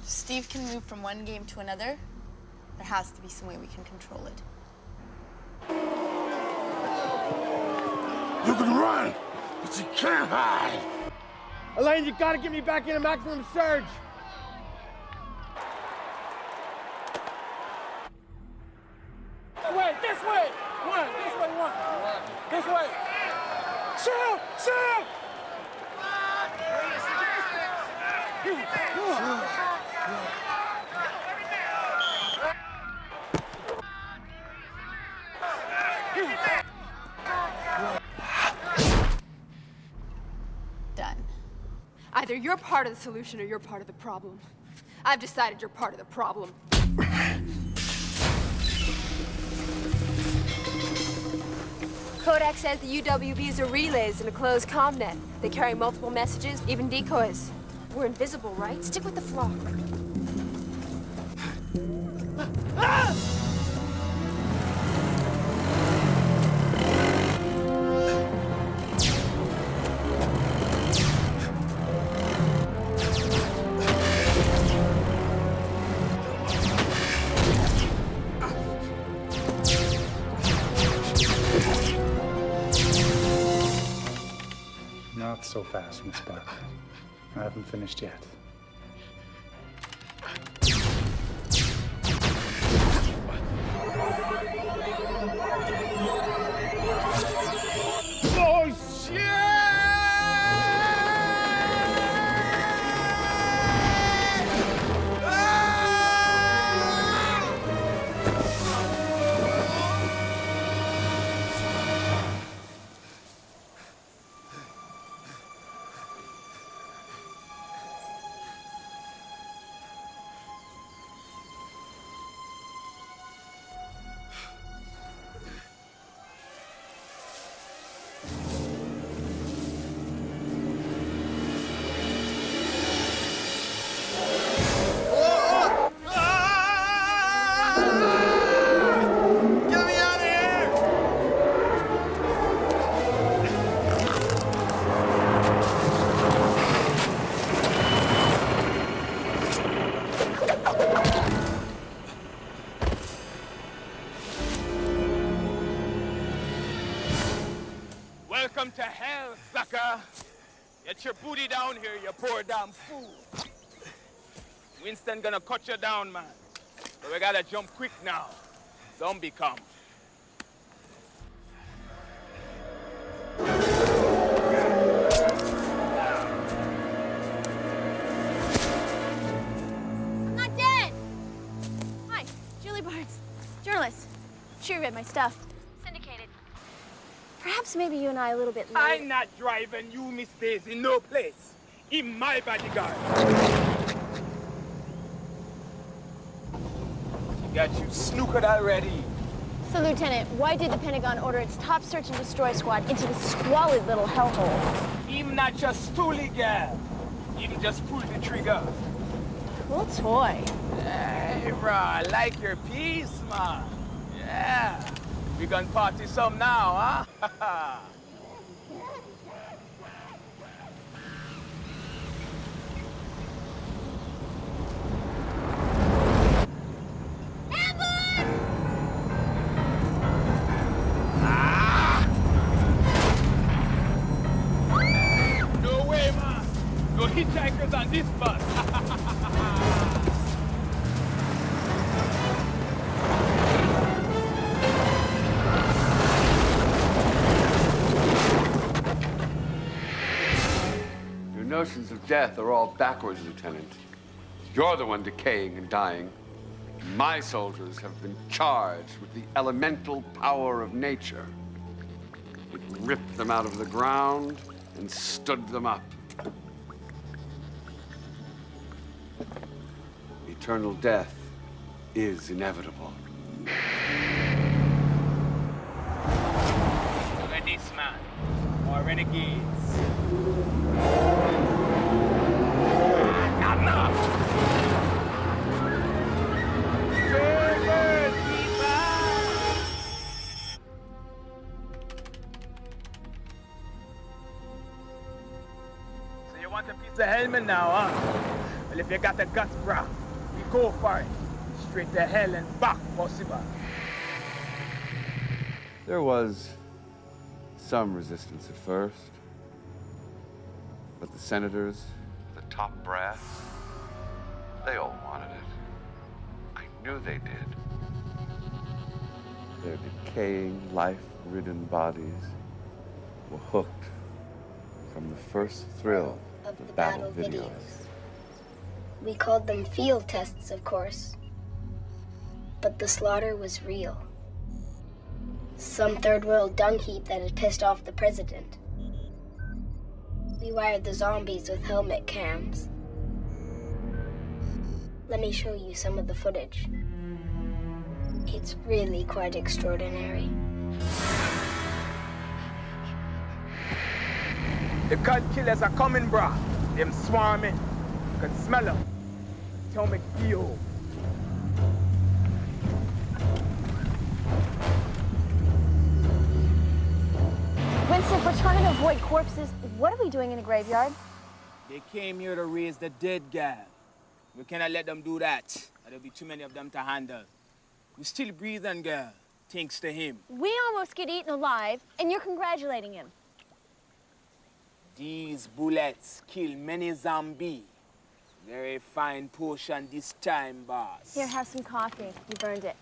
Steve can move from one game to another. There has to be some way we can control it. You can run, but you can't hide. Elaine, you gotta get me back into maximum surge. Wait, this way! One, this way, one. This way. Shoot! Shoot! Done. Either you're part of the solution or you're part of the problem. I've decided you're part of the problem. Koenig says the UWBs are relays in a closed comnet. They carry multiple messages, even decoys. We're invisible, right? Stick with the flock. Not so fast, Miss Barker. I haven't finished yet. Oh, shit! Welcome to hell, sucker. Get your booty down here, you poor damn fool. Winston gonna cut you down, man. But we gotta jump quick now. Zombie come. I'm not dead! Hi, Julie Barnes, journalist. Sure you read my stuff. Syndicated. Perhaps maybe you and I a little bit late. I'm not driving you, Miss Daisy, no place. In my bodyguard. Got you snookered already. So, Lieutenant, why did the Pentagon order its top search and destroy squad into this squalid little hellhole? Him not just stooly girl. Him just pull the trigger. Cool toy. Hey, bro, like your piece, man. Yeah. We gonna party some now, huh? No way, man. No hitchhikers on this bus. Your notions of death are all backwards, Lieutenant. You're the one decaying and dying. My soldiers have been charged with the elemental power of nature. It ripped them out of the ground and stood them up. Eternal death is inevitable. Look at this, man. More renegades. Enough! So you want a piece of helmet now, huh? Well, if you got the guts, brah, we go for it. Straight to hell and back, possible. There was some resistance at first, but the senators, the top brass, they all wanted it. I knew they did. Their decaying, life-ridden bodies were hooked from the first thrill of the battle videos. We called them field tests, of course. But the slaughter was real. Some third world dung heap that had pissed off the president. We wired the zombies with helmet cams. Let me show you some of the footage. It's really quite extraordinary. The cut killers are coming, brah. Them swarming. You can smell them. Tell me, yo. Winston, we're trying to avoid corpses. What are we doing in a graveyard? They came here to raise the dead gal. We cannot let them do that. There'll be too many of them to handle. We're still breathing, girl, thanks to him. We almost get eaten alive, and you're congratulating him. These bullets kill many zombies. Very fine portion this time, boss. Here, have some coffee. You burned it.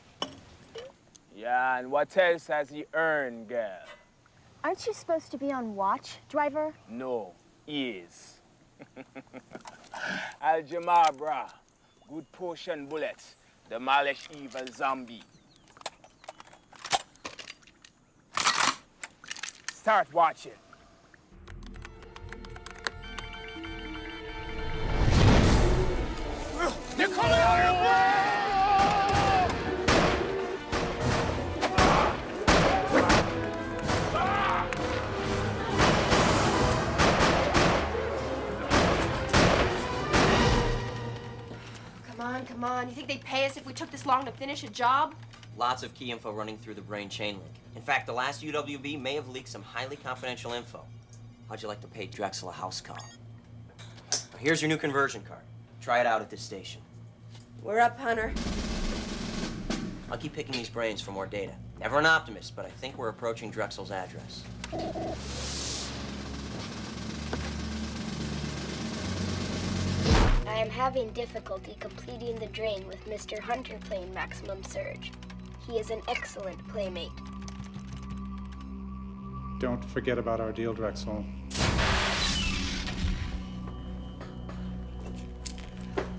Yeah, and what else has he earned, girl? Aren't you supposed to be on watch, driver? No, he is. Al-Jamar, brah. Good portion bullets. Demolish evil zombie. Start watching. They're coming out of the Come on. You think they'd pay us if we took this long to finish a job? Lots of key info running through the brain chain link. In fact, the last UWB may have leaked some highly confidential info. How'd you like to pay Drexel a house call? Here's your new conversion card. Try it out at this station. We're up, Hunter. I'll keep picking these brains for more data. Never an optimist, but I think we're approaching Drexel's address. I am having difficulty completing the drain with Mr. Hunter playing Maximum Surge. He is an excellent playmate. Don't forget about our deal, Drexel.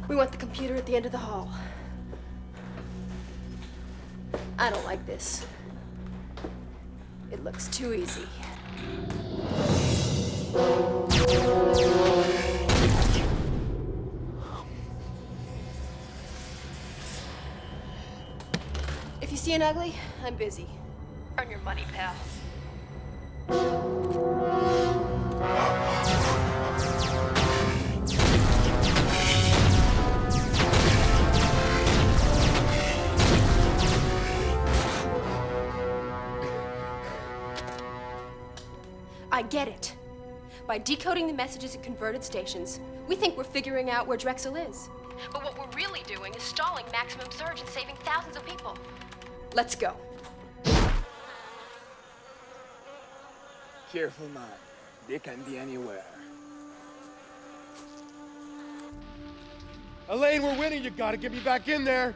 We want the computer at the end of the hall. I don't like this. It looks too easy. If you see an ugly, I'm busy. Earn your money, pal. I get it. By decoding the messages at converted stations, we think we're figuring out where Drexel is. But what we're really doing is stalling Maximum Surge and saving thousands of people. Let's go. Careful, man. They can be anywhere. Elaine, we're winning. You gotta get me back in there.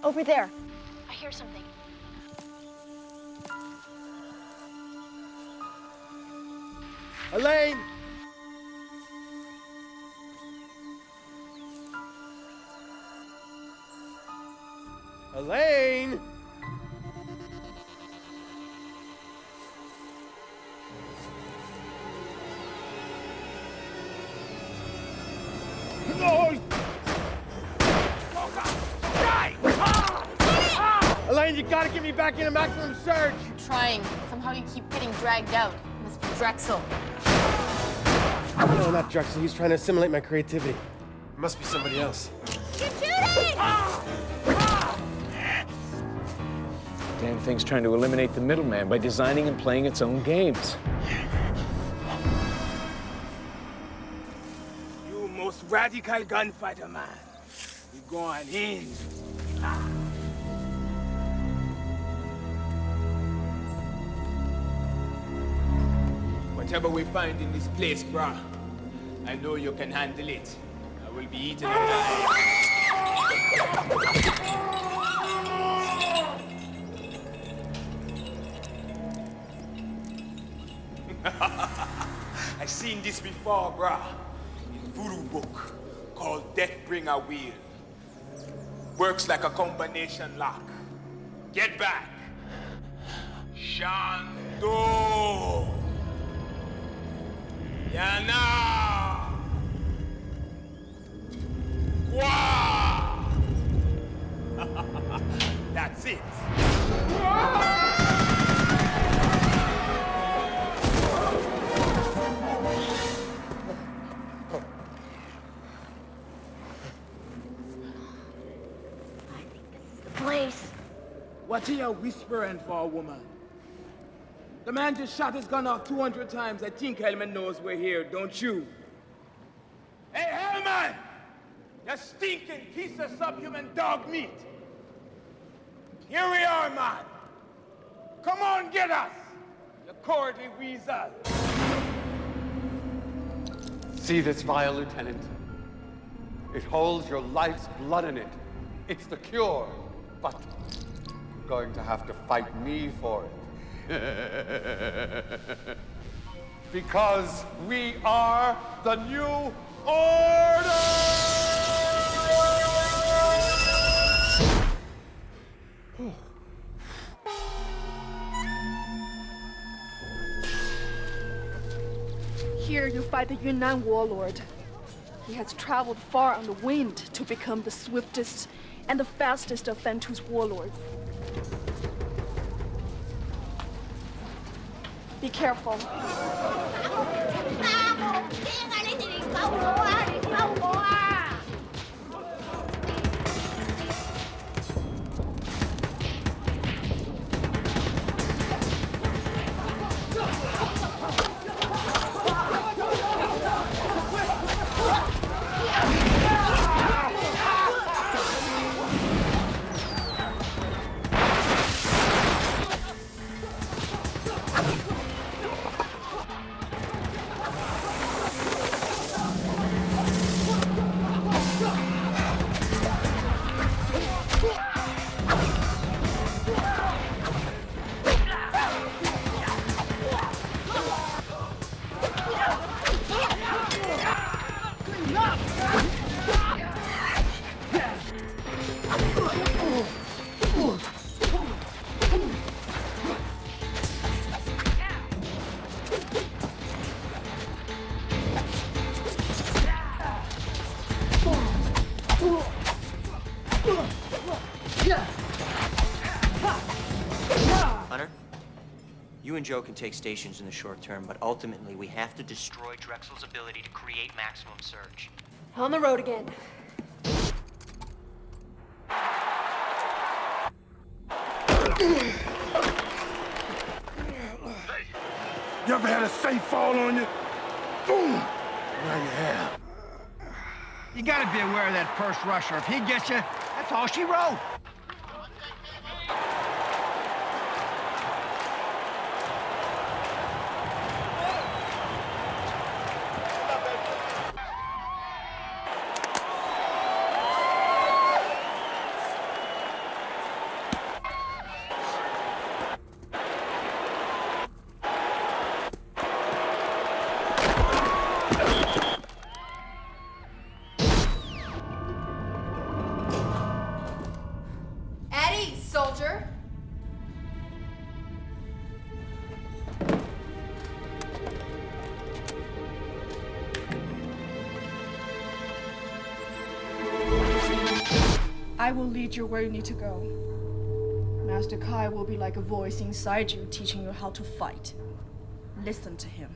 Over there. I hear something. Elaine! Elaine! No! Elaine, you gotta get me back into Maximum Surge! I'm trying. Somehow you keep getting dragged out. Must be Drexel. No, not Drexel. He's trying to assimilate my creativity. It must be somebody else. You're shooting! Damn thing's trying to eliminate the middleman by designing and playing its own games. You most radical gunfighter, man. You're going in. Whatever we find in this place, brah, I know you can handle it. I will be eaten alive. I seen this before, brah. In a voodoo book called Deathbringer Wheel. Works like a combination lock. Get back. Shanto. Yana. Kwa. That's it. Place. What are you whispering for, woman? The man just shot his gun off 200 times. I think Hellman knows we're here, don't you? Hey, Hellman! You stinking piece of subhuman dog meat! Here we are, man! Come on, get us! You cowardly weasel! See this vial, Lieutenant? It holds your life's blood in it. It's the cure, but you're going to have to fight me for it. Because we are the New Order! Here you fight the Yunnan Warlord. He has traveled far on the wind to become the swiftest and the fastest of Fentu's warlords. Be careful. You and Joe can take stations in the short term, but ultimately we have to destroy Drexel's ability to create maximum surge. On the road again. You ever had a safe fall on you? Boom! Now you have. You gotta be aware of that first rusher. If he gets you, that's all she wrote. Soldier. I will lead you where you need to go. Master Kai will be like a voice inside you teaching you how to fight. Listen to him.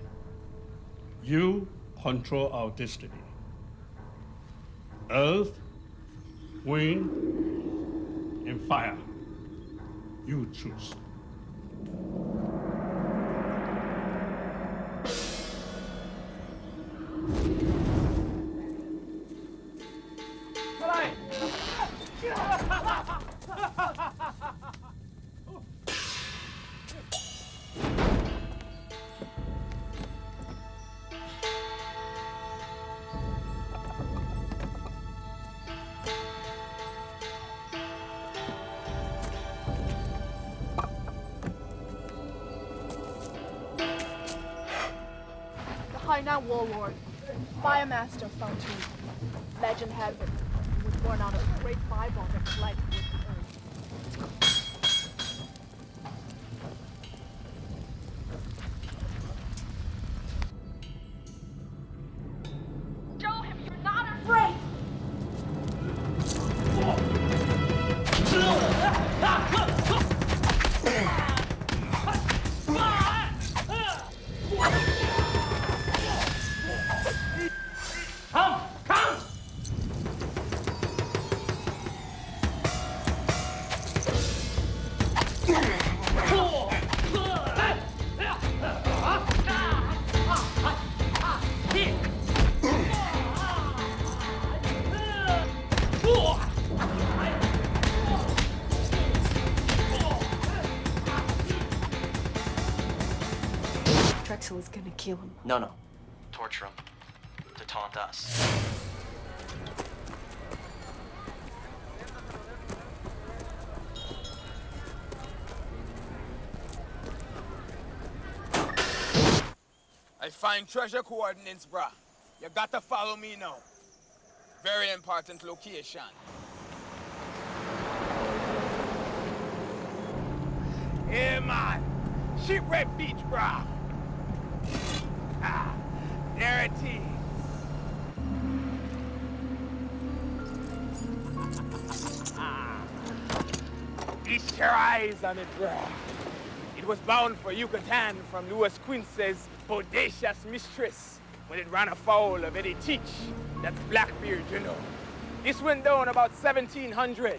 You control our destiny. Earth, wind, and fire. You choose. High-Now Warlord, Fire Master Fountain. Legend has it, he was born out of a great fireball that collided with the earth. Show him you're not afraid! Drexel is gonna kill him. No. Torture him. To taunt us. I find treasure coordinates, bruh. You gotta follow me now. Very important location. Hey, man. Shipwreck Beach, bruh. Ah, there it is. Feast your eyes on it, bruh. It was bound for Yucatan from Louis Quince's bodacious mistress when it ran afoul of Eddie Teach, that's Blackbeard, you know. This went down about 1700,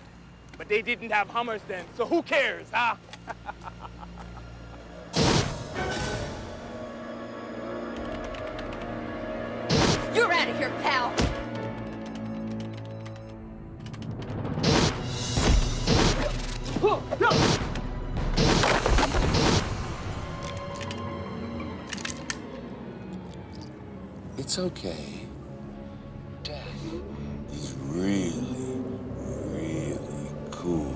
but they didn't have Hummers then, so who cares, huh? You're out of here, pal! It's okay. Death is really, really cool.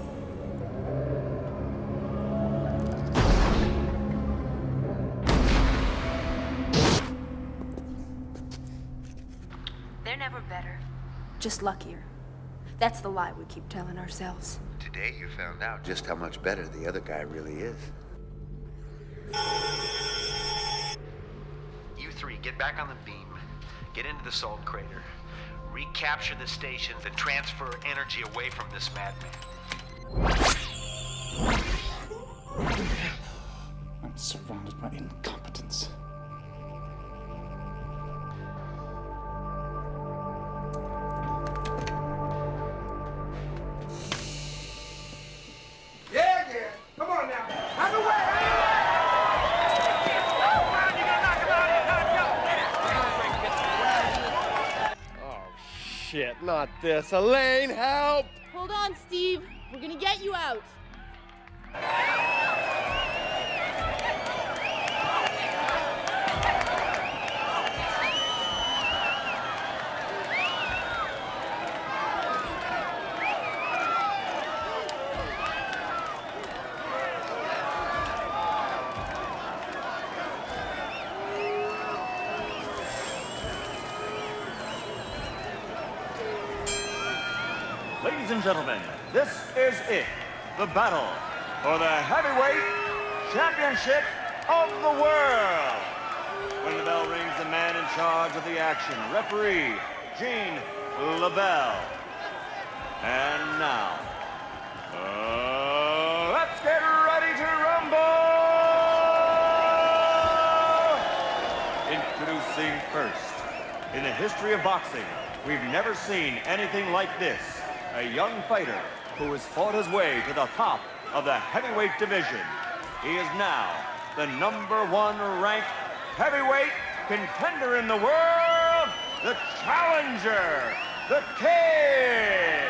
They're never better. Just luckier. That's the lie we keep telling ourselves. Today you found out just how much better the other guy really is. You three, get back on the beam. Get into the salt crater. Recapture the stations and transfer energy away from this madman. I'm I'm surrounded by incompetence. Yeah. Come on now. Out of the way. Oh, shit, not this. Elaine, help! Hold on, Steve. We're gonna get you out. Ladies and gentlemen, this is it. The battle for the heavyweight championship of the world. When the bell rings, the man in charge of the action, referee Gene LaBelle. And now, let's get ready to rumble! Introducing first, in the history of boxing, we've never seen anything like this. A young fighter who has fought his way to the top of the heavyweight division. He is now the #1 ranked heavyweight contender in the world, the challenger, the Kid.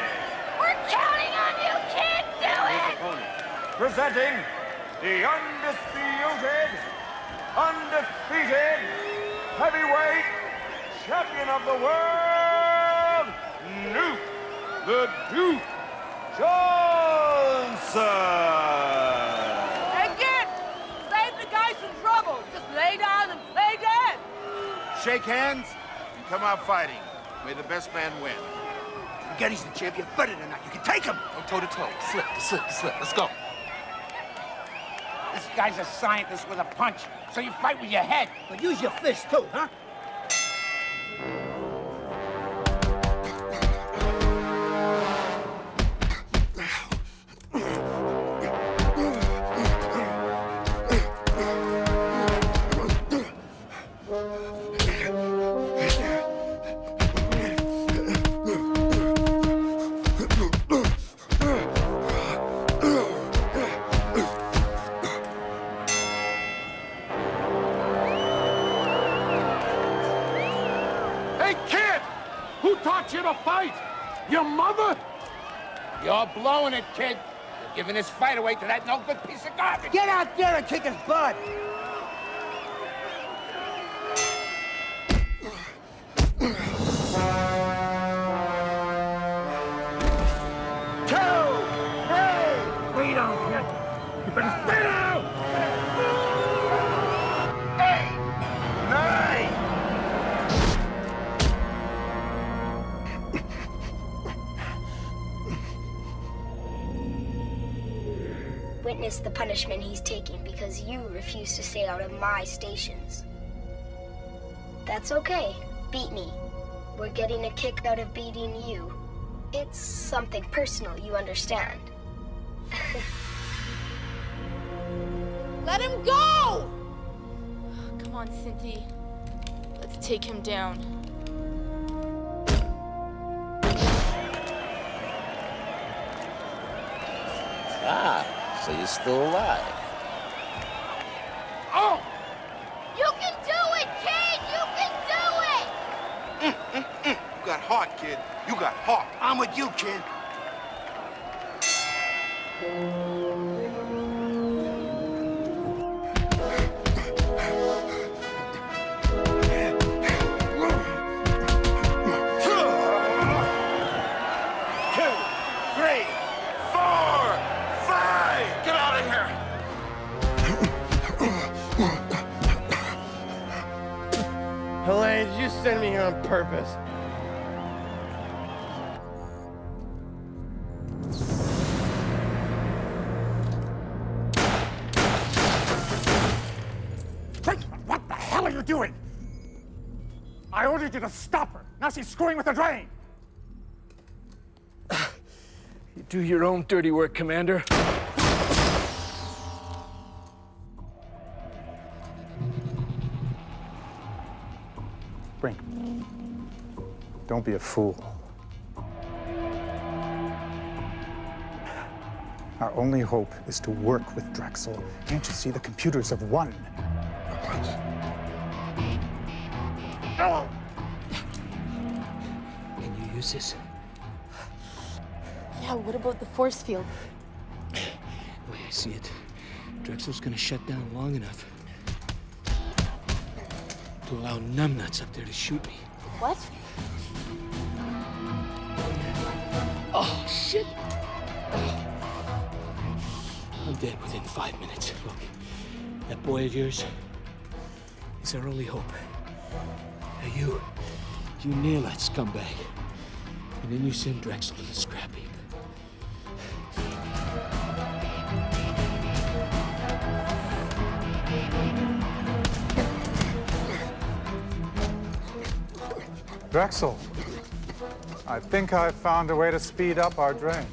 We're counting on you, kid! Do His it! opponent, presenting the undefeated heavyweight champion of the world, Nuke the Duke Johnson! Hey, kid! Save the guys from trouble! Just lay down and play dead! Shake hands and come out fighting. May the best man win. Forget he's the champion. Better than that. You can take him. Go toe-to-toe. Slip. Let's go. This guy's a scientist with a punch, so you fight with your head. But use your fist, too, huh? Your mother? You're blowing it, kid. You're giving this fight away to that no-good piece of garbage. Get out there and kick his butt. We don't get. You better stay down. 8, 9. Witness the punishment he's taking because you refuse to stay out of my stations. That's okay. Beat me. We're getting a kick out of beating you. It's something personal, you understand. Let him go! Come on, Cynthia. Let's take him down. So you're still alive. Oh! You can do it, kid! You can do it! You got heart, kid. You got heart. I'm with you, kid. Elaine, did you send me here on purpose? What the hell are you doing? I ordered you to stop her. Now she's screwing with the drain. You do your own dirty work, Commander. Brink, don't be a fool. Our only hope is to work with Drexel. Can't you see the computers have won? Can you use this? Yeah, what about the force field? The way I see it, Drexel's gonna shut down long enough to allow numbnuts up there to shoot me. What? Oh, shit! I'm dead within 5 minutes. Look, that boy of yours is our only hope. Now you nail that scumbag, and then you send Drexel to the scrap heap. Drexel, I think I've found a way to speed up our drain.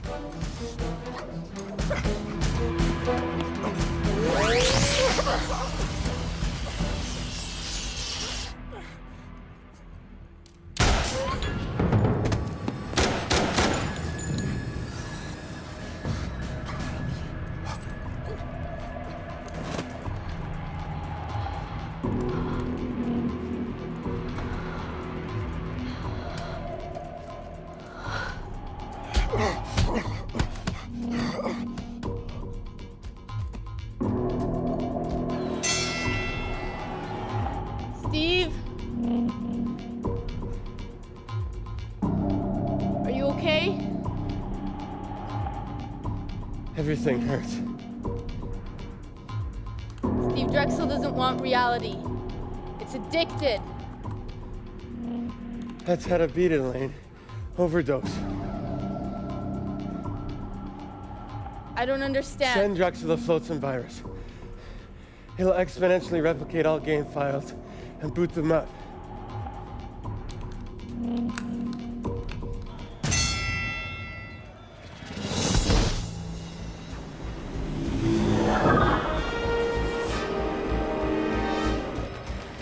Steve? Are you okay? Everything hurts. Steve, Drexel doesn't want reality. It's addicted. That's how to beat it, Lane. Overdose. I don't understand. Send Drexel the flotsam virus. He'll exponentially replicate all game files and boot them up.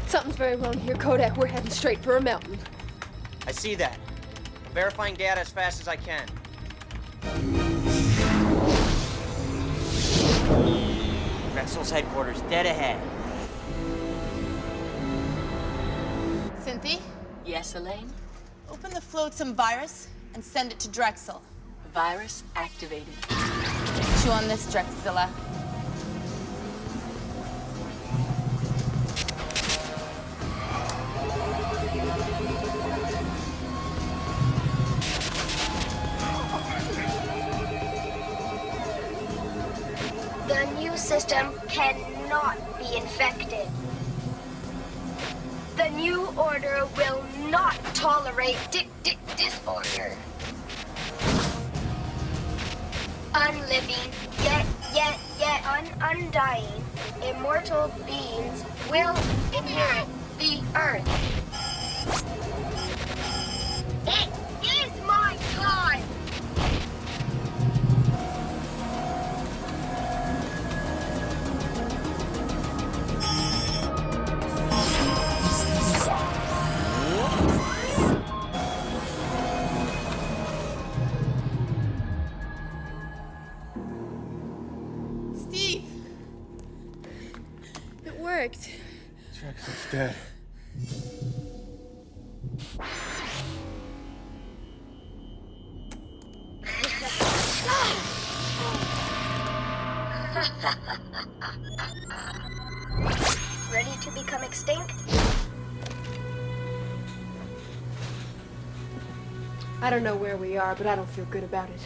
Something's very wrong here, Koenig. We're heading straight for a mountain. I see that. I'm verifying data as fast as I can. Drexel's headquarters, dead ahead. Cynthia? Yes, Elaine? Open the flotsam virus and send it to Drexel. Virus activated. Chew on this, Drexzilla. The new system cannot be infected. The new order will not tolerate disorder. Unliving, yet undying, immortal beings will inherit the earth. It is my time! Steve! It worked. Drexel's dead. Ready to become extinct? I don't know where we are, but I don't feel good about it.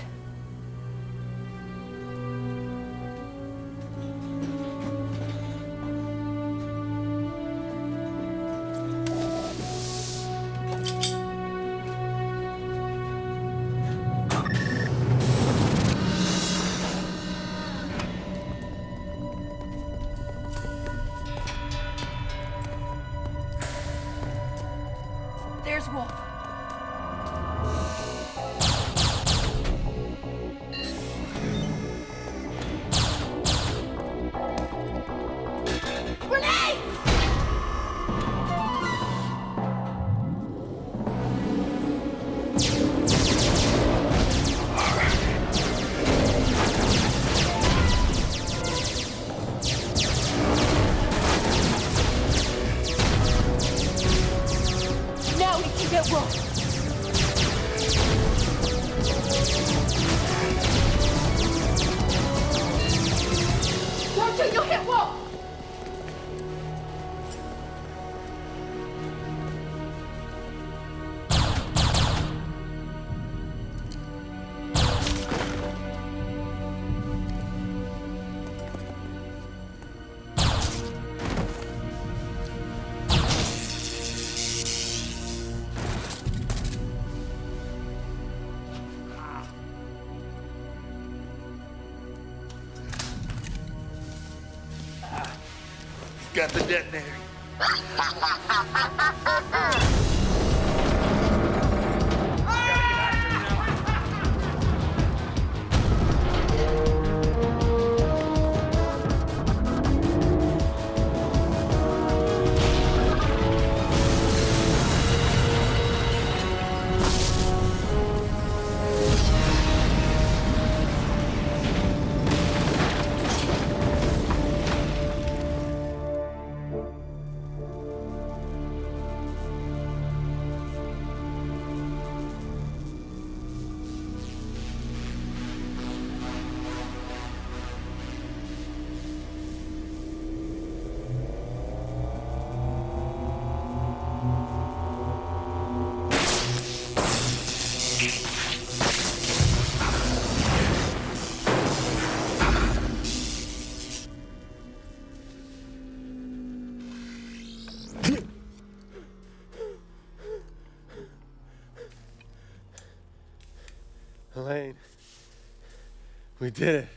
There's Wolf. me to get Wolf. Don't you hit Wolf! Got the detonator. Elaine, we did it.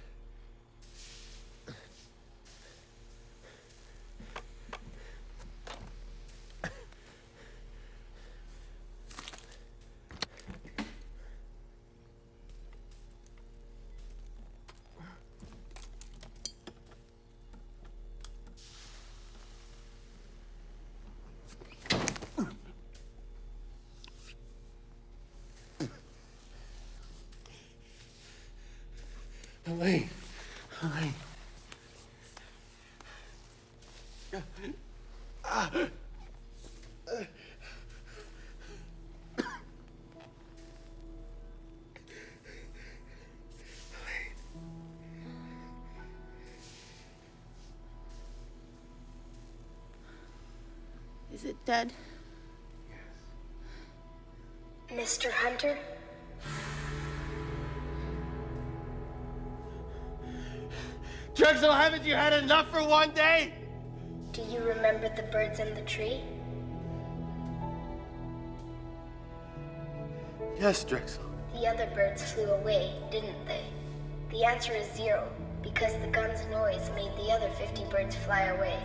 Elaine. Elaine. Is it dead? Mr. Hunter? Drexel, haven't you had enough for one day? Do you remember the birds in the tree? Yes, Drexel. The other birds flew away, didn't they? The answer is 0, because the gun's noise made the other 50 birds fly away.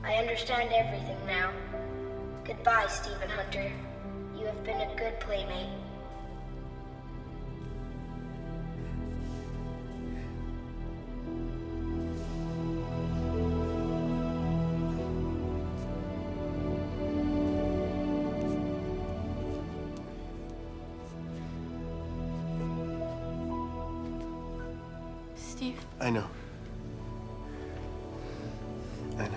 I understand everything now. Goodbye, Stephen Hunter. You have been a good playmate. Steve. I know. I know.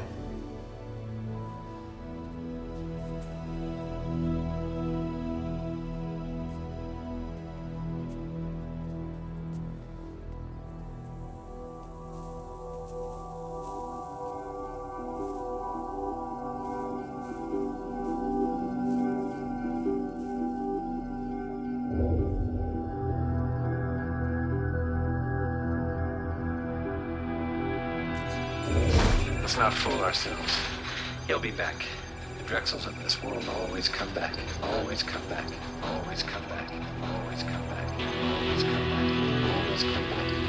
Let's not fool ourselves. He'll be back. The Drexels of this world always come back. Always come back. Always come back. Always come back. Always come back. Always come back.